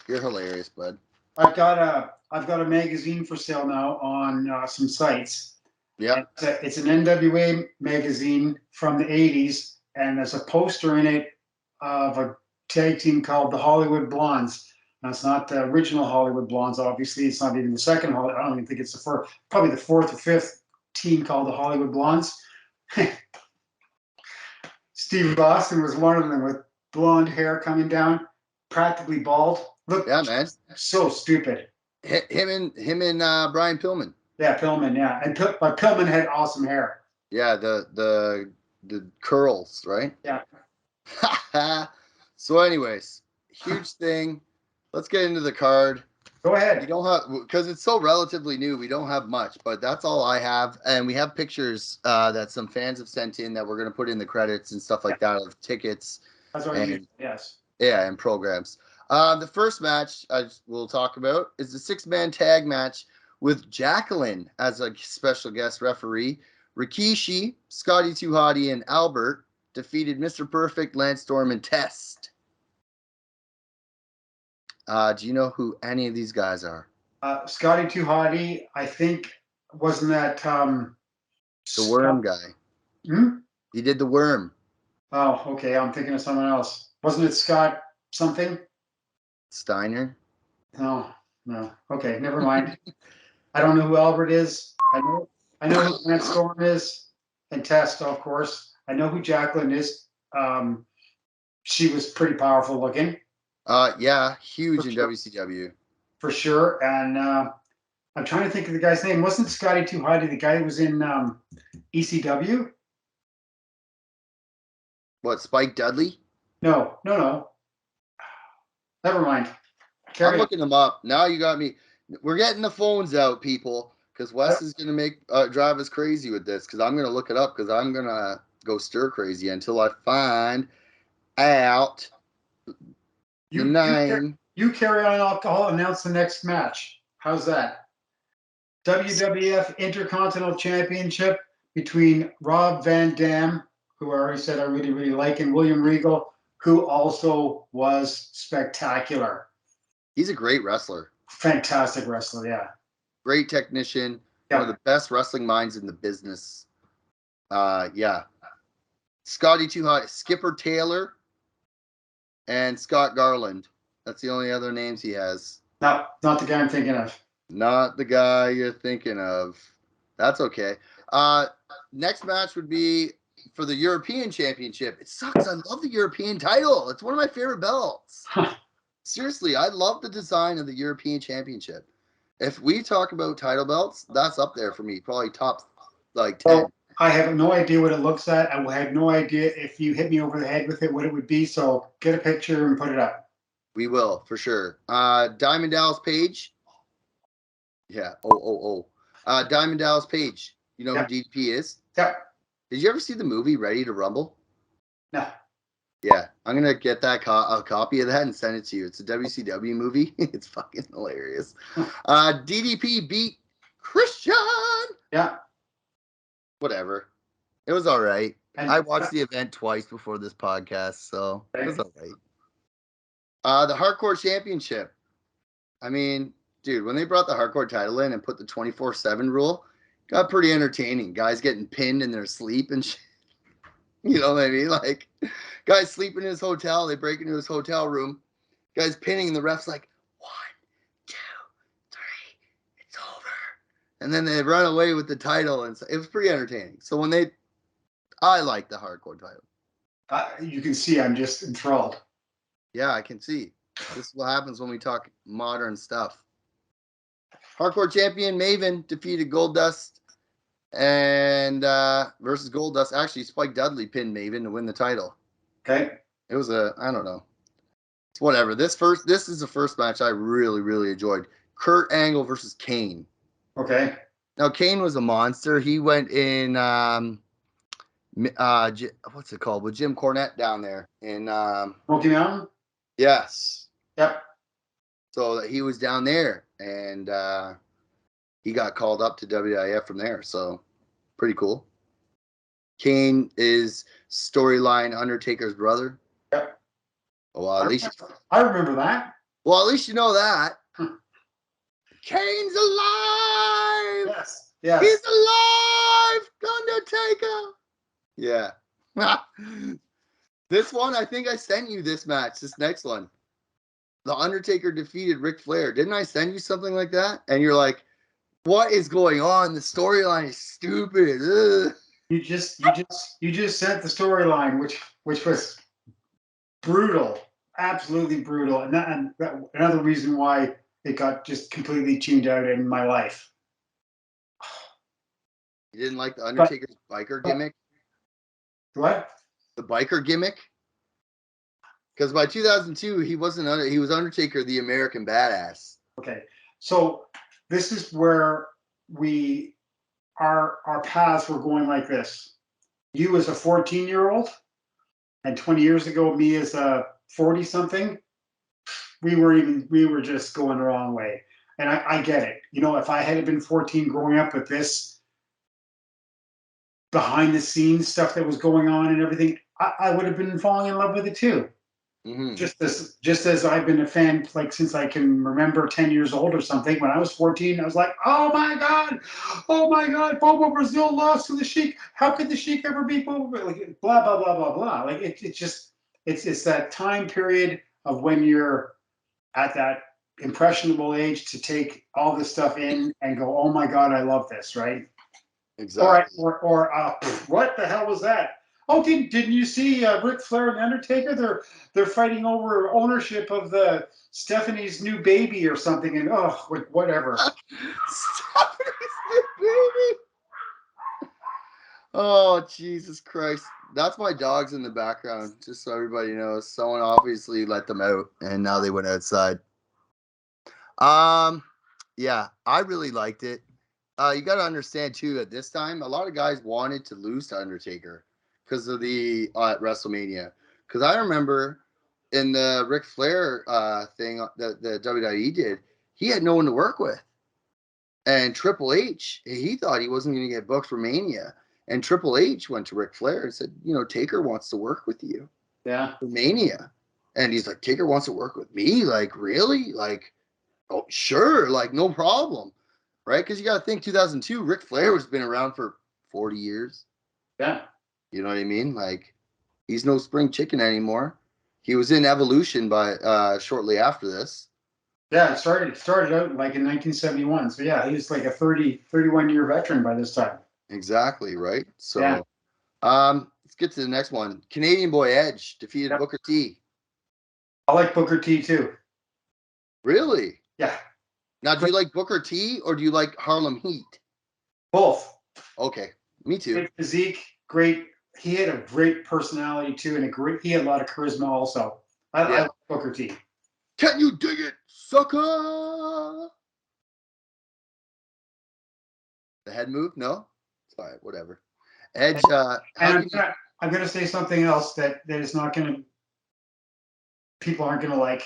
You're hilarious, bud. I've got a magazine for sale now on some sites. Yeah. It's an NWA magazine from the 80s, and there's a poster in it of a tag team called the Hollywood Blondes. Now, it's not the original Hollywood Blondes, obviously. It's not even the second Hollywood. I don't even think it's the first, probably the fourth or fifth team called the Hollywood Blondes. Steve Austin was one of them with blonde hair coming down, practically bald. Look, yeah, man. So stupid. Him and Brian Pillman. Yeah, Pillman. Yeah, but Pillman had awesome hair. Yeah, the curls, right? Yeah. So, anyways, huge thing. Let's get into the card. Go ahead. We don't have, because it's so relatively new, we don't have much, but that's all I have. And we have pictures that some fans have sent in that we're going to put in the credits and stuff like that of tickets. That's what I mean. Yes. Yeah, and programs. The first match we'll talk about is the 6-man tag match with Jacqueline as a special guest referee. Rikishi, Scotty 2 Hotty, and Albert defeated Mr. Perfect, Lance Storm, and Test. Do you know who any of these guys are? Scotty 2 Hotty, I think, wasn't that the Worm guy? He did the Worm. Oh, okay. I'm thinking of someone else. Wasn't it Scott something? Steiner? No. Okay, never mind. I don't know who Albert is. I know who Lance Storm is, and Test, of course. I know who Jacqueline is. She was pretty powerful looking. Yeah, huge in WCW. For sure. And I'm trying to think of the guy's name. Wasn't Scotty 2 Hotty the guy who was in ECW? What, Spike Dudley? No. Never mind. I'm looking them up. Now you got me. We're getting the phones out, people, because Wes is going to drive us crazy with this, because I'm going to look it up, because I'm going to go stir crazy until I find out the name. You carry on alcohol, announce the next match. How's that? WWF Intercontinental Championship between Rob Van Dam, who I already said I really, really like, and William Regal, who also was spectacular. He's a great wrestler. Fantastic wrestler, yeah. Great technician. Yeah. One of the best wrestling minds in the business. Yeah. Scotty 2 Hotty, Skipper Taylor, and Scott Garland. That's the only other names he has. No, not the guy I'm thinking of. Not the guy you're thinking of. That's okay. Next match would be for the European Championship. It sucks. I love the European title. It's one of my favorite belts. Seriously, I love the design of the European Championship. If we talk about title belts, that's up there for me. Probably top 10. Well, I have no idea what it looks like. I have no idea if you hit me over the head with it, what it would be. So get a picture and put it up. We will, for sure. Diamond Dallas Page. Yeah. Diamond Dallas Page. You know who DDP is? Yep. Did you ever see the movie Ready to Rumble? No. Yeah. I'm going to get that a copy of that and send it to you. It's a WCW movie. It's fucking hilarious. DDP beat Christian. Yeah. Whatever. It was all right. I watched the event twice before this podcast, so it was all right. The Hardcore Championship. I mean, dude, when they brought the Hardcore title in and put the 24/7 rule, got pretty entertaining. Guys getting pinned in their sleep and shit. You know what I mean? Like, guys sleeping in his hotel. They break into his hotel room. Guys pinning, and the ref's like, 1, 2, 3, it's over. And then they run away with the title, and so it was pretty entertaining. So I like the Hardcore title. You can see I'm just enthralled. Yeah, I can see. This is what happens when we talk modern stuff. Hardcore champion Maven defeated Goldust and versus Goldust. Actually, Spike Dudley pinned Maven to win the title. Okay. It was I don't know. It's whatever. This is the first match I really, really enjoyed. Kurt Angle versus Kane. Okay. Now, Kane was a monster. He went in what's it called? With Jim Cornette down there in Smoky Mountain? Yes. Yep. So he was down there, and he got called up to WIF from there. So pretty cool. Kane is storyline Undertaker's brother. Yep. Well, at least I remember that. Well, at least you know that. Kane's alive. Yes. Yeah. He's alive, Undertaker. Yeah. This one, I think I sent you this match. This next one, The Undertaker defeated Ric Flair. Didn't I send you something like that? And you're like, "What is going on? The storyline is stupid." Ugh. You just sent the storyline, which was brutal, absolutely brutal, and that another reason why it got just completely tuned out in my life. You didn't like the Undertaker's biker gimmick? What? The biker gimmick? Because by 2002, he was Undertaker, the American Badass. Okay, so this is where our paths were going like this. You as a 14-year-old, and 20 years ago, me as a 40-something, we were just going the wrong way. And I get it. You know, if I had been 14 growing up with this behind the scenes stuff that was going on and everything, I would have been falling in love with it too. Mm-hmm. Just as I've been a fan like since I can remember 10 years old or something. When I was 14, I was like, oh my god, Bobo Brazil lost to the Sheik. How could the Sheik ever beat Bobo? Like blah blah blah blah blah. Like it's that time period of when you're at that impressionable age to take all this stuff in and go, oh my god, I love this, right? Exactly. Or what the hell was that? Oh, didn't you see Ric Flair and Undertaker? They're fighting over ownership of the Stephanie's new baby or something, and whatever. Stephanie's new baby. Oh, Jesus Christ. That's my dogs in the background, just so everybody knows. Someone obviously let them out, and now they went outside. Yeah, I really liked it. You got to understand, too, at this time, a lot of guys wanted to lose to Undertaker because of the WrestleMania. Because I remember in the Ric Flair thing that the WWE did, he had no one to work with. And Triple H, he thought he wasn't going to get booked for Mania. And Triple H went to Ric Flair and said, you know, Taker wants to work with you. Yeah. For Mania. And he's like, Taker wants to work with me? Like, really? Like, oh, sure. Like, no problem. Right? Because you got to think 2002, Ric Flair has been around for 40 years. Yeah. You know what I mean? Like, he's no spring chicken anymore. He was in Evolution by shortly after this. Yeah, it started out like in 1971. So yeah, he was like a 31-year veteran by this time. Exactly, right? So, yeah. Let's get to the next one. Canadian Boy Edge defeated Booker T. I like Booker T too. Really? Yeah. Now, do you like Booker T or do you like Harlem Heat? Both. Okay, me too. Great physique, great. He had a great personality too, and he had a lot of charisma also. I like Booker T. Can you dig it, sucker? The head move? No? It's all right, whatever. Edge, I'm gonna say something else that is not gonna, people aren't gonna like.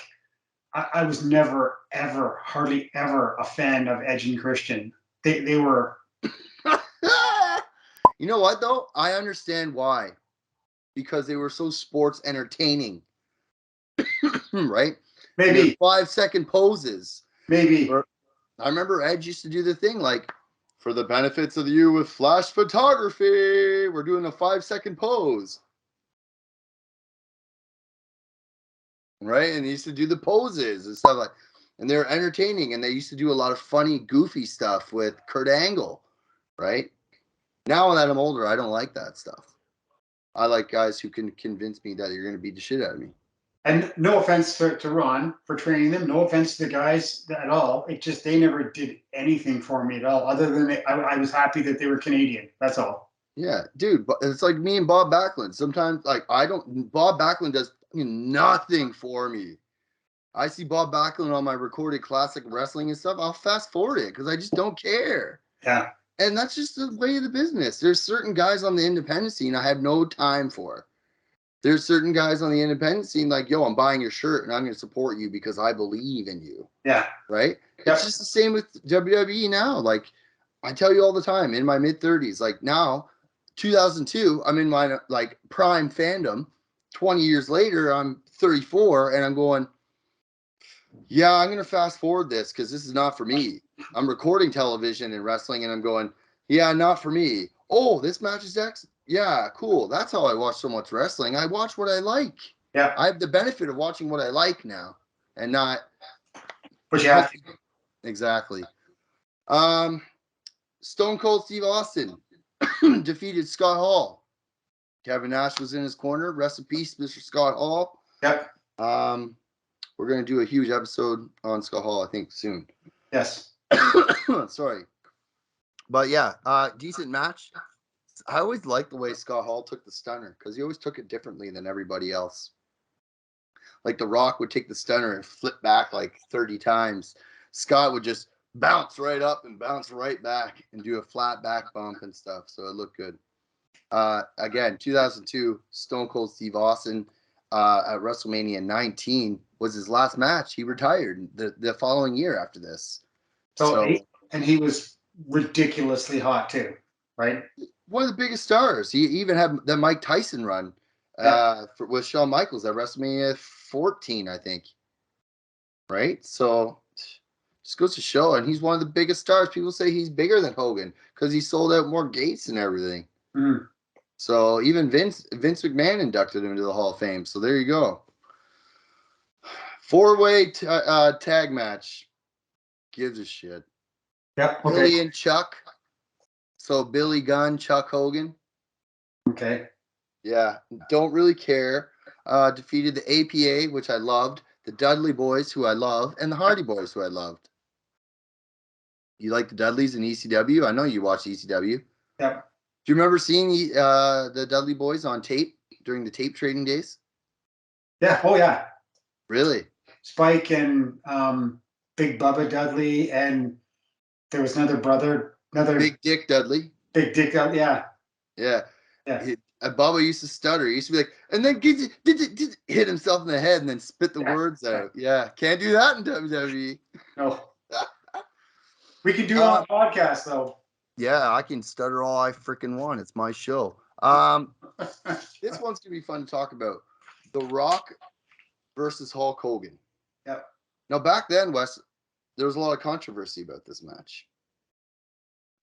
I was never, ever, hardly ever a fan of Edge and Christian. They were. You know what though? I understand why. Because they were so sports entertaining. Right? Maybe 5-second poses. Maybe. I remember Edge used to do the thing like, for the benefits of you with flash photography, we're doing a 5-second pose. Right? And he used to do the poses and stuff like, and they're entertaining, and they used to do a lot of funny, goofy stuff with Kurt Angle, right? Now that I'm older, I don't like that stuff. I like guys who can convince me that you're going to beat the shit out of me. And no offense to Ron for training them. No offense to the guys at all. It just, they never did anything for me at all. Other than I was happy that they were Canadian. That's all. Yeah, dude. But it's like me and Bob Backlund. Sometimes, like, Bob Backlund does nothing for me. I see Bob Backlund on my recorded classic wrestling and stuff. I'll fast forward it because I just don't care. Yeah. And that's just the way of the business. There's certain guys on the independent scene I have no time for. There's certain guys on the independent scene like, yo, I'm buying your shirt and I'm going to support you because I believe in you. Yeah. Right? Yep. It's just the same with WWE now. Like, I tell you all the time, in my mid-30s, like now, 2002, I'm in my like prime fandom. 20 years later, I'm 34 and I'm going, yeah, I'm going to fast forward this because this is not for me. I'm recording television and wrestling and I'm going, yeah, not for me. Oh, this match is X? Yeah, cool. That's how I watch so much wrestling. I watch what I like. Yeah. I have the benefit of watching what I like now and not. But you have to. Exactly. Stone Cold Steve Austin defeated Scott Hall. Kevin Nash was in his corner. Rest in peace, Mr. Scott Hall. Yep. We're going to do a huge episode on Scott Hall, I think, soon. Yes. Sorry. But yeah, decent match. I always liked the way Scott Hall took the stunner because he always took it differently than everybody else. Like The Rock would take the stunner and flip back like 30 times. Scott would just bounce right up and bounce right back and do a flat back bump and stuff. So it looked good. Again, 2002, Stone Cold Steve Austin at WrestleMania 19 was his last match. He retired the following year after this. And he was ridiculously hot too, right? One of the biggest stars. He even had the Mike Tyson run with Shawn Michaels at WrestleMania 14, I think. Right? So just goes to show, and he's one of the biggest stars. People say he's bigger than Hogan because he sold out more gates and everything. Mm. So even Vince McMahon inducted him into the Hall of Fame. So there you go. 4-way tag match. Gives a shit. Yep. Okay. Billy and Chuck. So Billy Gunn, Chuck Hogan. Okay. Yeah. Don't really care. Defeated the APA, which I loved. The Dudley Boys, who I love. And the Hardy Boys, who I loved. You like the Dudleys in ECW? I know you watch ECW. Yep. Do you remember seeing the Dudley Boys on tape during the tape trading days? Yeah. Oh, yeah. Really? Spike and Big Bubba Dudley, and there was another Big Dick Dudley. Big Dick Dudley, yeah. Yeah. Yeah. Bubba used to stutter. He used to be like, and then hit himself in the head and then spit the words out. Yeah. Can't do that in WWE. No. We can do it on a podcast, though. Yeah, I can stutter all I freaking want. It's my show. This one's going to be fun to talk about. The Rock versus Hulk Hogan. Yep. Now, back then, Wes, there was a lot of controversy about this match.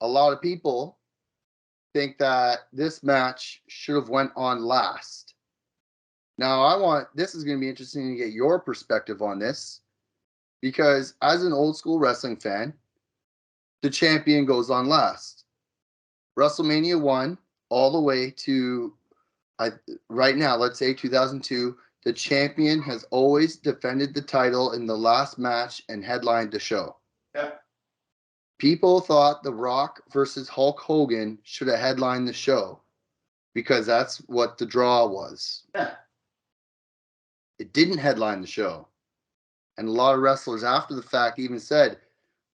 A lot of people think that this match should have went on last. Now, this is going to be interesting to get your perspective on this, because as an old school wrestling fan, the champion goes on last. WrestleMania 1 all the way to right now, let's say 2002, the champion has always defended the title in the last match and headlined the show. Yeah. People thought The Rock versus Hulk Hogan should have headlined the show because that's what the draw was. Yeah. It didn't headline the show. And a lot of wrestlers after the fact even said,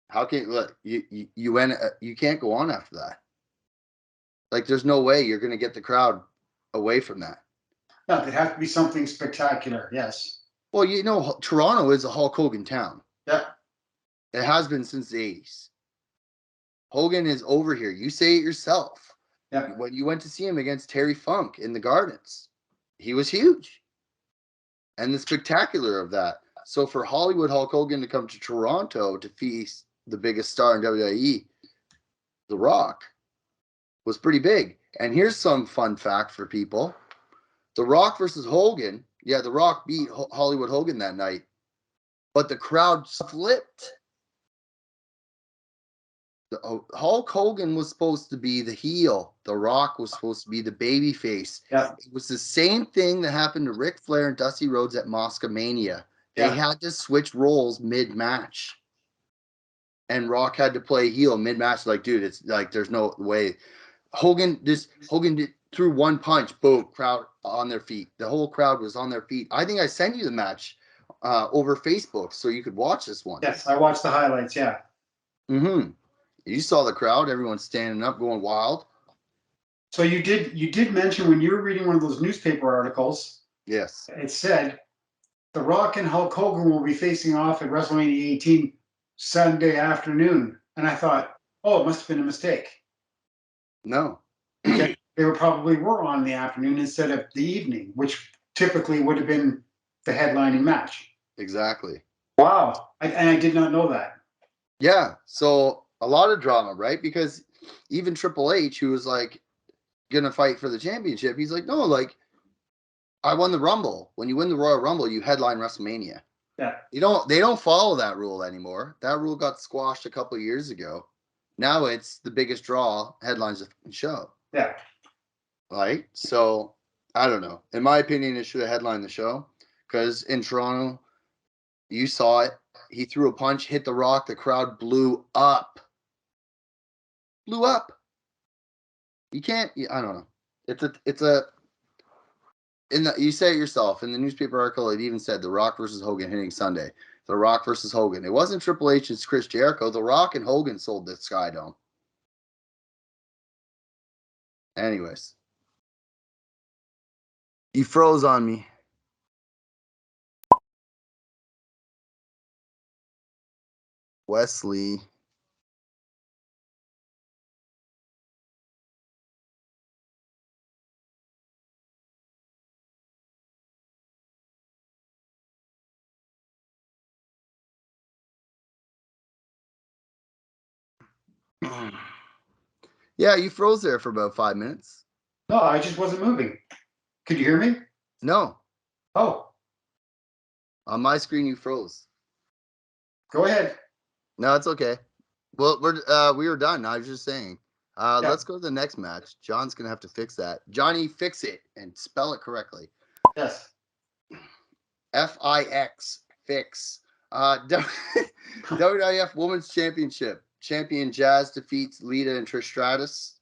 how can you can't go on after that. Like, there's no way you're going to get the crowd away from that. No, it'd have to be something spectacular, yes. Well, Toronto is a Hulk Hogan town. Yeah. It has been since the 80s. Hogan is over here. You say it yourself. Yeah. When you went to see him against Terry Funk in the Gardens, he was huge. And the spectacular of that. So for Hollywood Hulk Hogan to come to Toronto to feast the biggest star in WWE, The Rock, was pretty big. And here's some fun fact for people. The Rock versus Hogan, yeah, The Rock beat Hollywood Hogan that night, but the crowd flipped. Hulk Hogan was supposed to be the heel. The Rock was supposed to be the baby face. Yeah. It was the same thing that happened to Ric Flair and Dusty Rhodes at Mania. They had to switch roles mid-match. And Rock had to play heel mid-match. Like, dude, it's like there's no way. Hogan threw one punch, boom, crowd on their feet. The whole crowd was on their feet. I think I sent you the match over Facebook so you could watch this one. Yes, I watched the highlights, yeah. Mm-hmm. You saw the crowd, everyone standing up, going wild. So you did mention when you were reading one of those newspaper articles. Yes. It said The Rock and Hulk Hogan will be facing off at WrestleMania 18 Sunday afternoon. And I thought, oh, it must have been a mistake. No. They probably were on the afternoon instead of the evening, which typically would have been the headlining match. Exactly. Wow. And I did not know that. Yeah. So a lot of drama, right? Because even Triple H, who was like going to fight for the championship, he's like, no, like, I won the Rumble. When you win the Royal Rumble, you headline WrestleMania. Yeah. They don't follow that rule anymore. That rule got squashed a couple of years ago. Now it's the biggest draw headlines of the show. Yeah. Right? So, I don't know. In my opinion, it should have headlined the show. Because in Toronto, you saw it. He threw a punch, hit The Rock. The crowd blew up. Blew up. You can't, I don't know. You say it yourself. In the newspaper article, it even said The Rock versus Hogan hitting Sunday. The Rock versus Hogan. It wasn't Triple H, it's Chris Jericho. The Rock and Hogan sold the Sky Dome. Anyways. You froze on me. Wesley. Yeah, you froze there for about 5 minutes. No, I just wasn't moving. Could you hear me? No, Oh, on my screen you froze. go ahead. No, it's okay. Well, we were done. I was just saying. Yeah. Let's go to the next match. John's gonna have to fix that. Johnny, fix it and spell it correctly. Yes. Fix. Fix. WWF Women's Championship. Champion Jazz defeats Lita and Trish Stratus.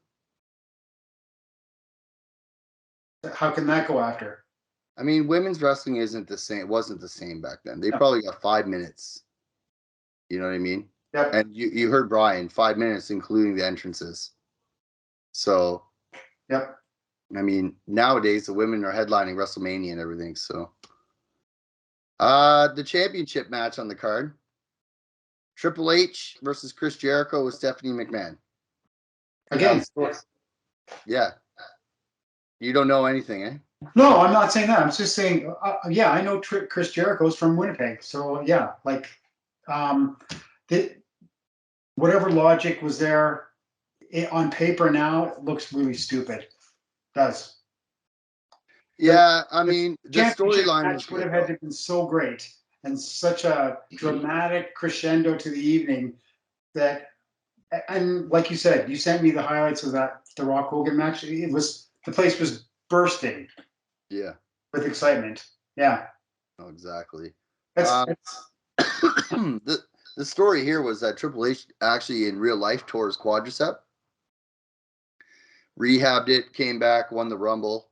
How can that go after? I mean, women's wrestling isn't the same. It wasn't the same back then. They No. probably got 5 minutes. You know what I mean? Yep. And you heard Brian, 5 minutes, including the entrances. So, Yep. I mean, nowadays the women are headlining WrestleMania and everything. So, the championship match on the card: Triple H versus Chris Jericho with Stephanie McMahon. Again. Yeah. You don't know anything, eh? No, I'm not saying that. I'm just saying, yeah, I know Chris Jericho's from Winnipeg. So, yeah, like, whatever logic was there on paper now, it looks really stupid. It does. Yeah, I mean, the Championship storyline match would have had to have been so great and such a dramatic crescendo to the evening that, and like you said, you sent me the highlights of the Rock Hogan match. The place was bursting. Yeah. With excitement. Yeah. Oh, exactly. That's the story here was that Triple H actually in real life tore his quadricep, rehabbed it, came back, won the Rumble.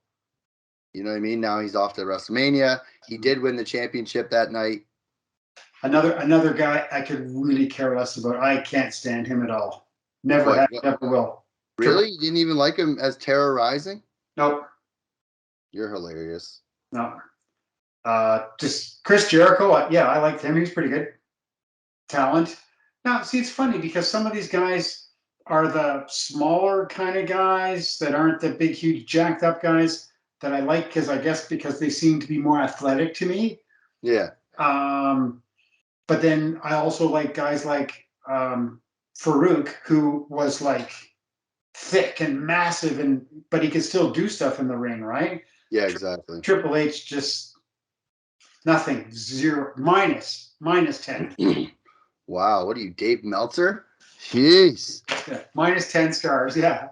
You know what I mean? Now he's off to WrestleMania. He did win the championship that night. another guy I could really care less about. I can't stand him at all. Never will. Really? You didn't even like him as terrorizing? Nope. You're hilarious. No. Just Chris Jericho. Yeah, I liked him. He's pretty good. Talent. Now, see, it's funny because some of these guys are the smaller kind of guys that aren't the big, huge, jacked up guys that I like because they seem to be more athletic to me. Yeah. But then I also like guys like Farouk, who was like thick and massive, but he could still do stuff in the ring, right? Yeah, exactly. Triple H just nothing, zero, minus 10. Wow, what are you, Dave Meltzer? Jeez. Yeah, minus 10 stars, yeah.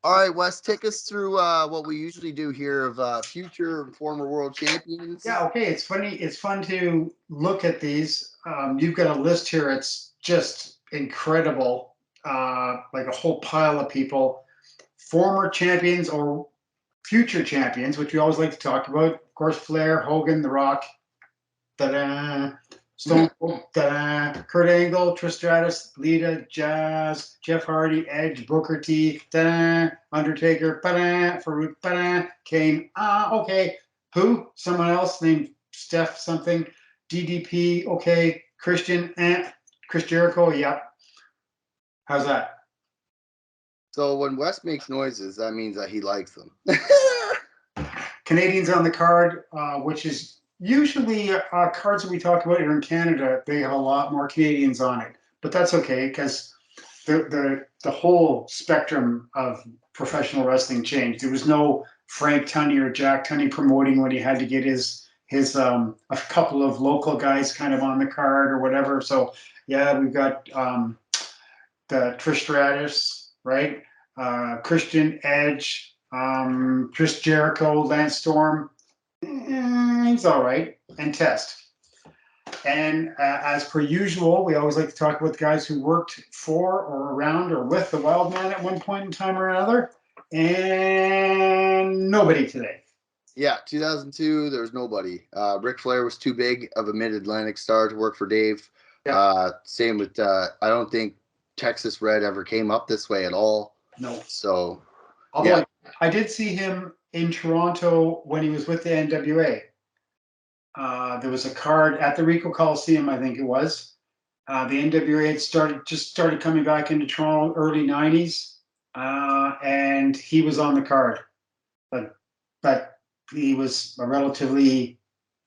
All right, Wes, take us through what we usually do here of future and former world champions. Yeah, okay, it's funny. It's fun to look at these. You've got a list here. It's just incredible, like a whole pile of people, former champions or future champions, which we always like to talk about. Of course, Flair, Hogan, The Rock, Stone Cold, Kurt Angle, Trish Stratus, Lita, Jazz, Jeff Hardy, Edge, Booker T, Undertaker, Farouk, Kane. Okay. Who? Someone else named Steph something. DDP. Okay. Christian. Chris Jericho. Yep. How's that? So when Wes makes noises, that means that he likes them. Canadians on the card, which is usually cards that we talk about here in Canada, they have a lot more Canadians on it. But that's okay because the whole spectrum of professional wrestling changed. There was no Frank Tunney or Jack Tunney promoting when he had to get his a couple of local guys kind of on the card or whatever. So yeah, we've got the Trish Stratus, right? Christian, Edge, Chris Jericho, Lance Storm. He's all right. And Test. And as per usual, we always like to talk about the guys who worked for or around or with the Wildman at one point in time or another. And nobody today. Yeah, 2002, there was nobody. Ric Flair was too big of a mid-Atlantic star to work for Dave. Yeah. Same with, I don't think Texas Red ever came up this way at all. No. So, although yeah. I did see him in Toronto when he was with the NWA. There was a card at the Ricoh Coliseum, I think it was. The NWA had started coming back into Toronto early 90s, and he was on the card. But he was a relatively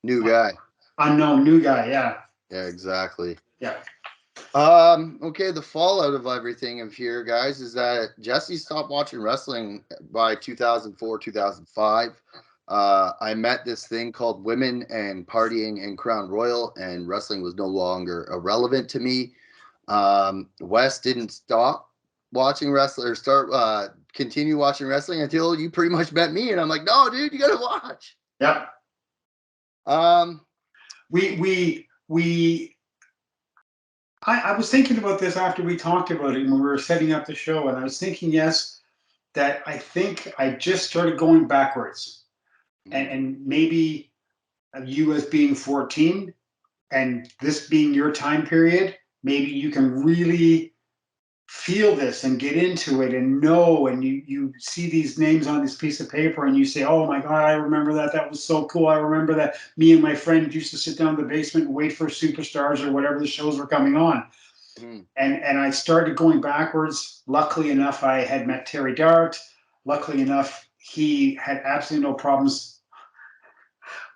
new guy. Unknown new guy, yeah. Yeah, exactly. Yeah. Okay, the fallout of everything of here, guys, is that Jesse stopped watching wrestling by 2004, 2005. I met this thing called women and partying and Crown Royal, and wrestling was no longer irrelevant to me. Wes didn't stop watching wrestling or continue watching wrestling until you pretty much met me, and I'm like, no, dude, you gotta watch. Yeah. I was thinking about this after we talked about it when we were setting up the show, and I was thinking, yes, that I think I just started going backwards, and maybe you as being 14 and this being your time period, maybe you can really feel this and get into it and know, and you see these names on this piece of paper and you say, oh my God, I remember that. That was so cool. I remember that me and my friend used to sit down in the basement and wait for Superstars or whatever the shows were coming on. And I started going backwards. Luckily enough, I had met Terry Dart. Luckily enough, he had absolutely no problems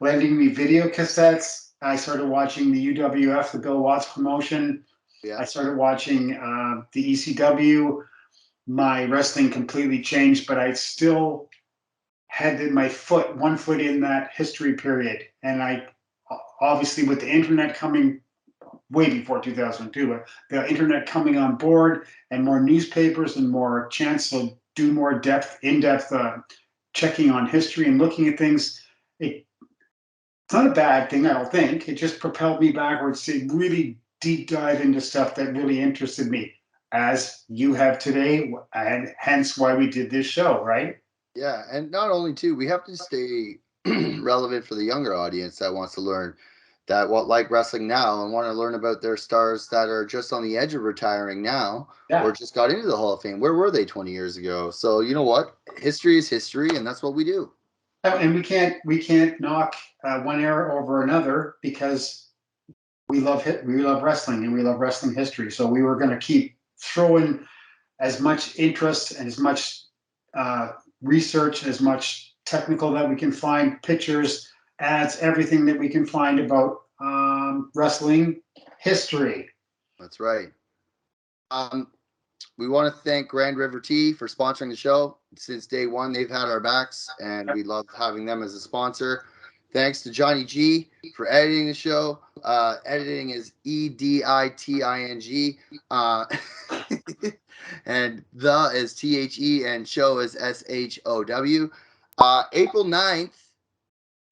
lending me video cassettes. I started watching the UWF, the Bill Watts promotion. Yeah. I started watching the ECW. My wrestling completely changed, but I still had one foot in that history period. And I, obviously with the internet coming way before 2002, but the internet coming on board and more newspapers and more chance to do more in-depth checking on history and looking at things, it's not a bad thing, I don't think. It just propelled me backwards to really deep dive into stuff that really interested me, as you have today, and hence why we did this show, right? Yeah, and not only too, we have to stay relevant for the younger audience that wants to learn that like wrestling now and want to learn about their stars that are just on the edge of retiring now, or just got into the Hall of Fame. Where were they 20 years ago? So you know what? History is history, and that's what we do. And we can't knock one era over another, because we love wrestling and we love wrestling history. So we were going to keep throwing as much interest and as much research, as much technical that we can find, pictures, ads, everything that we can find about wrestling history. That's right. We want to thank Grand River Tea for sponsoring the show. Since day one, they've had our backs, and we love having them as a sponsor. Thanks to Johnny G for editing the show. Editing is EDITING. And the is THE, and show is SHOW. April 9th,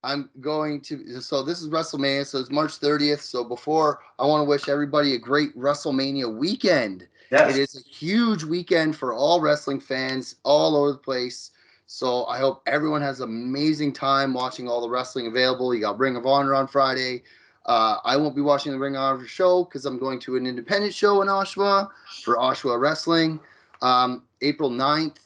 I'm going to, so this is WrestleMania, so it's March 30th. So before, I want to wish everybody a great WrestleMania weekend. Yes. It is a huge weekend for all wrestling fans all over the place. So I hope everyone has an amazing time watching all the wrestling available. You got Ring of Honor on Friday. I won't be watching the Ring of Honor show because I'm going to an independent show in Oshawa for Oshawa Wrestling. April 9th,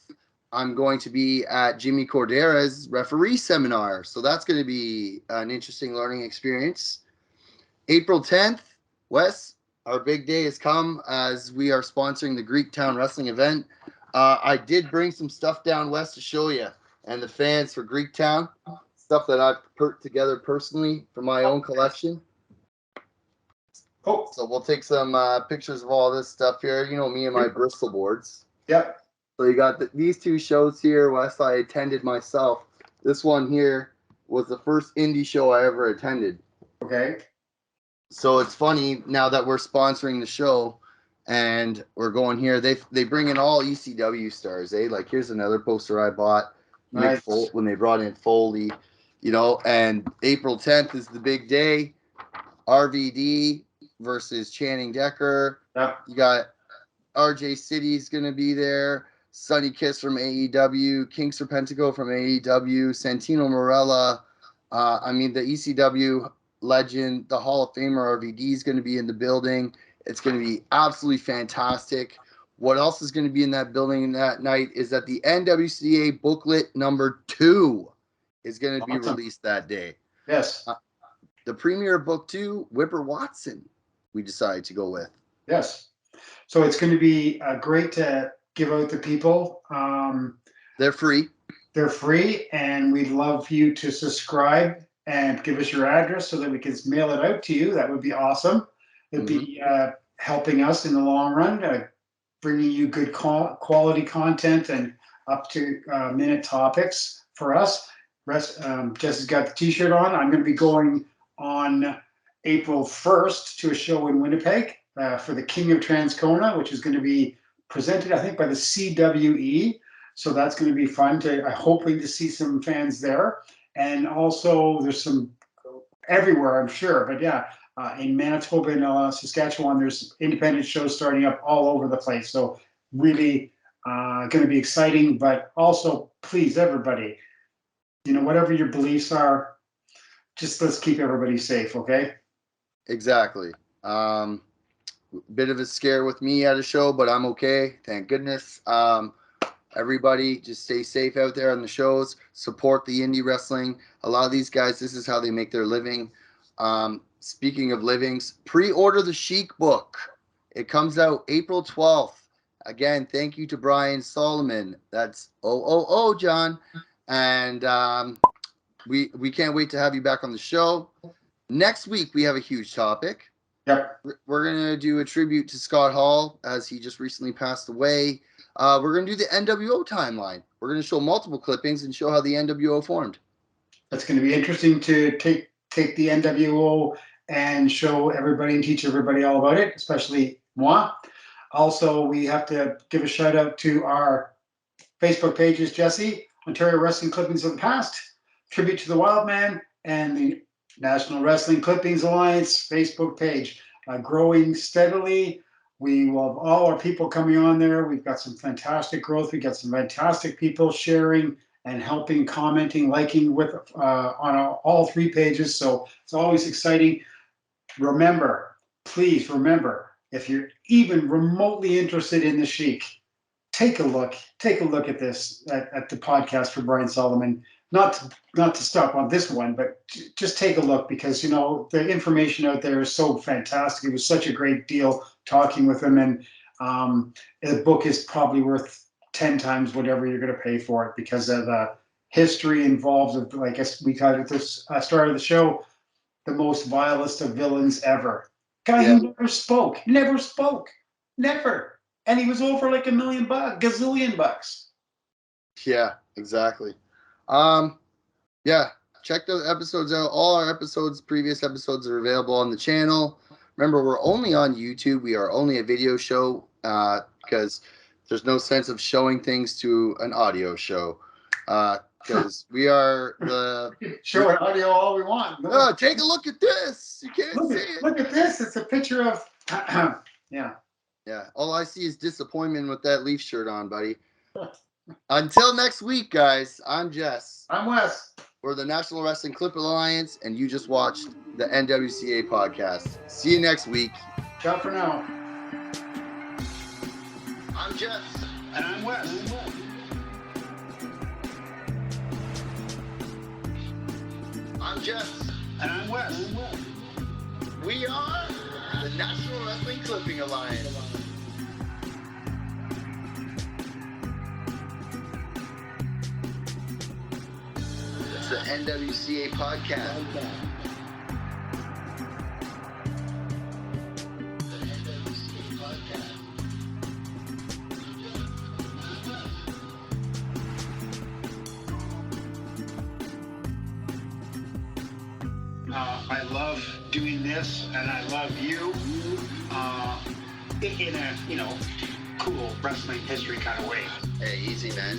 I'm going to be at Jimmy Cordera's referee seminar. So that's going to be an interesting learning experience. April 10th, Wes, our big day has come as we are sponsoring the Greektown Wrestling event. I did bring some stuff down west to show you and the fans for Greektown, stuff that I've put together personally for my own collection. Oh, so we'll take some pictures of all this stuff here. You know me and my Bristol boards. Yep. So you got these two shows here, Wes, I attended myself. This one here was the first indie show I ever attended. Okay. So it's funny now that we're sponsoring the show and we're going here. They bring in all ECW stars. Like here's another poster I bought. Nice. When they brought in Foley, you know. And April 10th is the big day. RVD versus Channing Decker. Yeah. You got RJ City's gonna be there. Sonny Kiss from AEW, King Serpentico from AEW, Santino Marella. I mean, the ECW legend, the Hall of Famer RVD is going to be in the building. It's going to be absolutely fantastic. What else is going to be in that building that night is that the NWCA booklet number 2 is going to be released that day. Yes. The premiere of book 2, Whipper Watson, we decided to go with. Yes. So it's going to be great to give out to people. They're free. They're free, and we'd love you to subscribe and give us your address so that we can mail it out to you. That would be awesome. It'd be helping us in the long run, bringing you good quality content and up to minute topics for us. Jess has got the t-shirt on. I'm going to be going on April 1st to a show in Winnipeg for the King of Transcona, which is going to be presented, I think, by the CWE. So that's going to be fun. Hoping to see some fans there. And also there's some everywhere, I'm sure. But yeah, in Manitoba and Saskatchewan, there's independent shows starting up all over the place. So really going to be exciting. But also, please, everybody, whatever your beliefs are, just let's keep everybody safe, okay? Exactly. Bit of a scare with me at a show, but I'm okay. Thank goodness. Everybody just stay safe out there on the shows. Support the indie wrestling. A lot of these guys, this is how they make their living. Speaking of livings, pre-order the Chic book. It comes out April 12th. Again, thank you to Brian Solomon. That's John. And we can't wait to have you back on the show. Next week, we have a huge topic. Yep. We're going to do a tribute to Scott Hall as he just recently passed away. We're going to do the NWO timeline. We're going to show multiple clippings and show how the NWO formed. That's going to be interesting to take the NWO and show everybody and teach everybody all about it, especially moi. Also, we have to give a shout out to our Facebook pages, Jesse, Ontario Wrestling Clippings of the Past, Tribute to the Wildman, and the National Wrestling Clippings Alliance Facebook page. Growing steadily. We will have all our people coming on there. We've got some fantastic growth. We've got some fantastic people sharing and helping, commenting, liking with on all three pages. So it's always exciting. Please remember, if you're even remotely interested in the Chic, take a look at this, at the podcast for Brian Solomon. Not to stop on this one, but just take a look, because the information out there is so fantastic. It was such a great deal talking with him, and the book is probably worth 10 times whatever you're going to pay for it, because of the history involved of, I guess we called it at the start of the show, the most vilest of villains ever. Guy who never spoke, and he was over like $1 million, gazillion bucks. Yeah, exactly. Check those episodes out. All our previous episodes are available on the channel. Remember, we're only on YouTube. We are only a video show because there's no sense of showing things to an audio show. Because we are the show an audio all we want. Take a look at this. You can't see it. Look at this. It's a picture of yeah. All I see is disappointment with that Leaf shirt on, buddy. Until next week, guys, I'm Jess. I'm Wes. We're the National Wrestling Clip Alliance, and you just watched the NWCA Podcast. See you next week. Ciao for now. I'm Jess. And I'm Wes. I'm Jess. And I'm Wes. We are the National Wrestling Clipping Alliance. It's the NWCA Podcast. The NWCA Podcast. I love doing this, and I love you in a cool wrestling history kind of way. Hey, easy, man.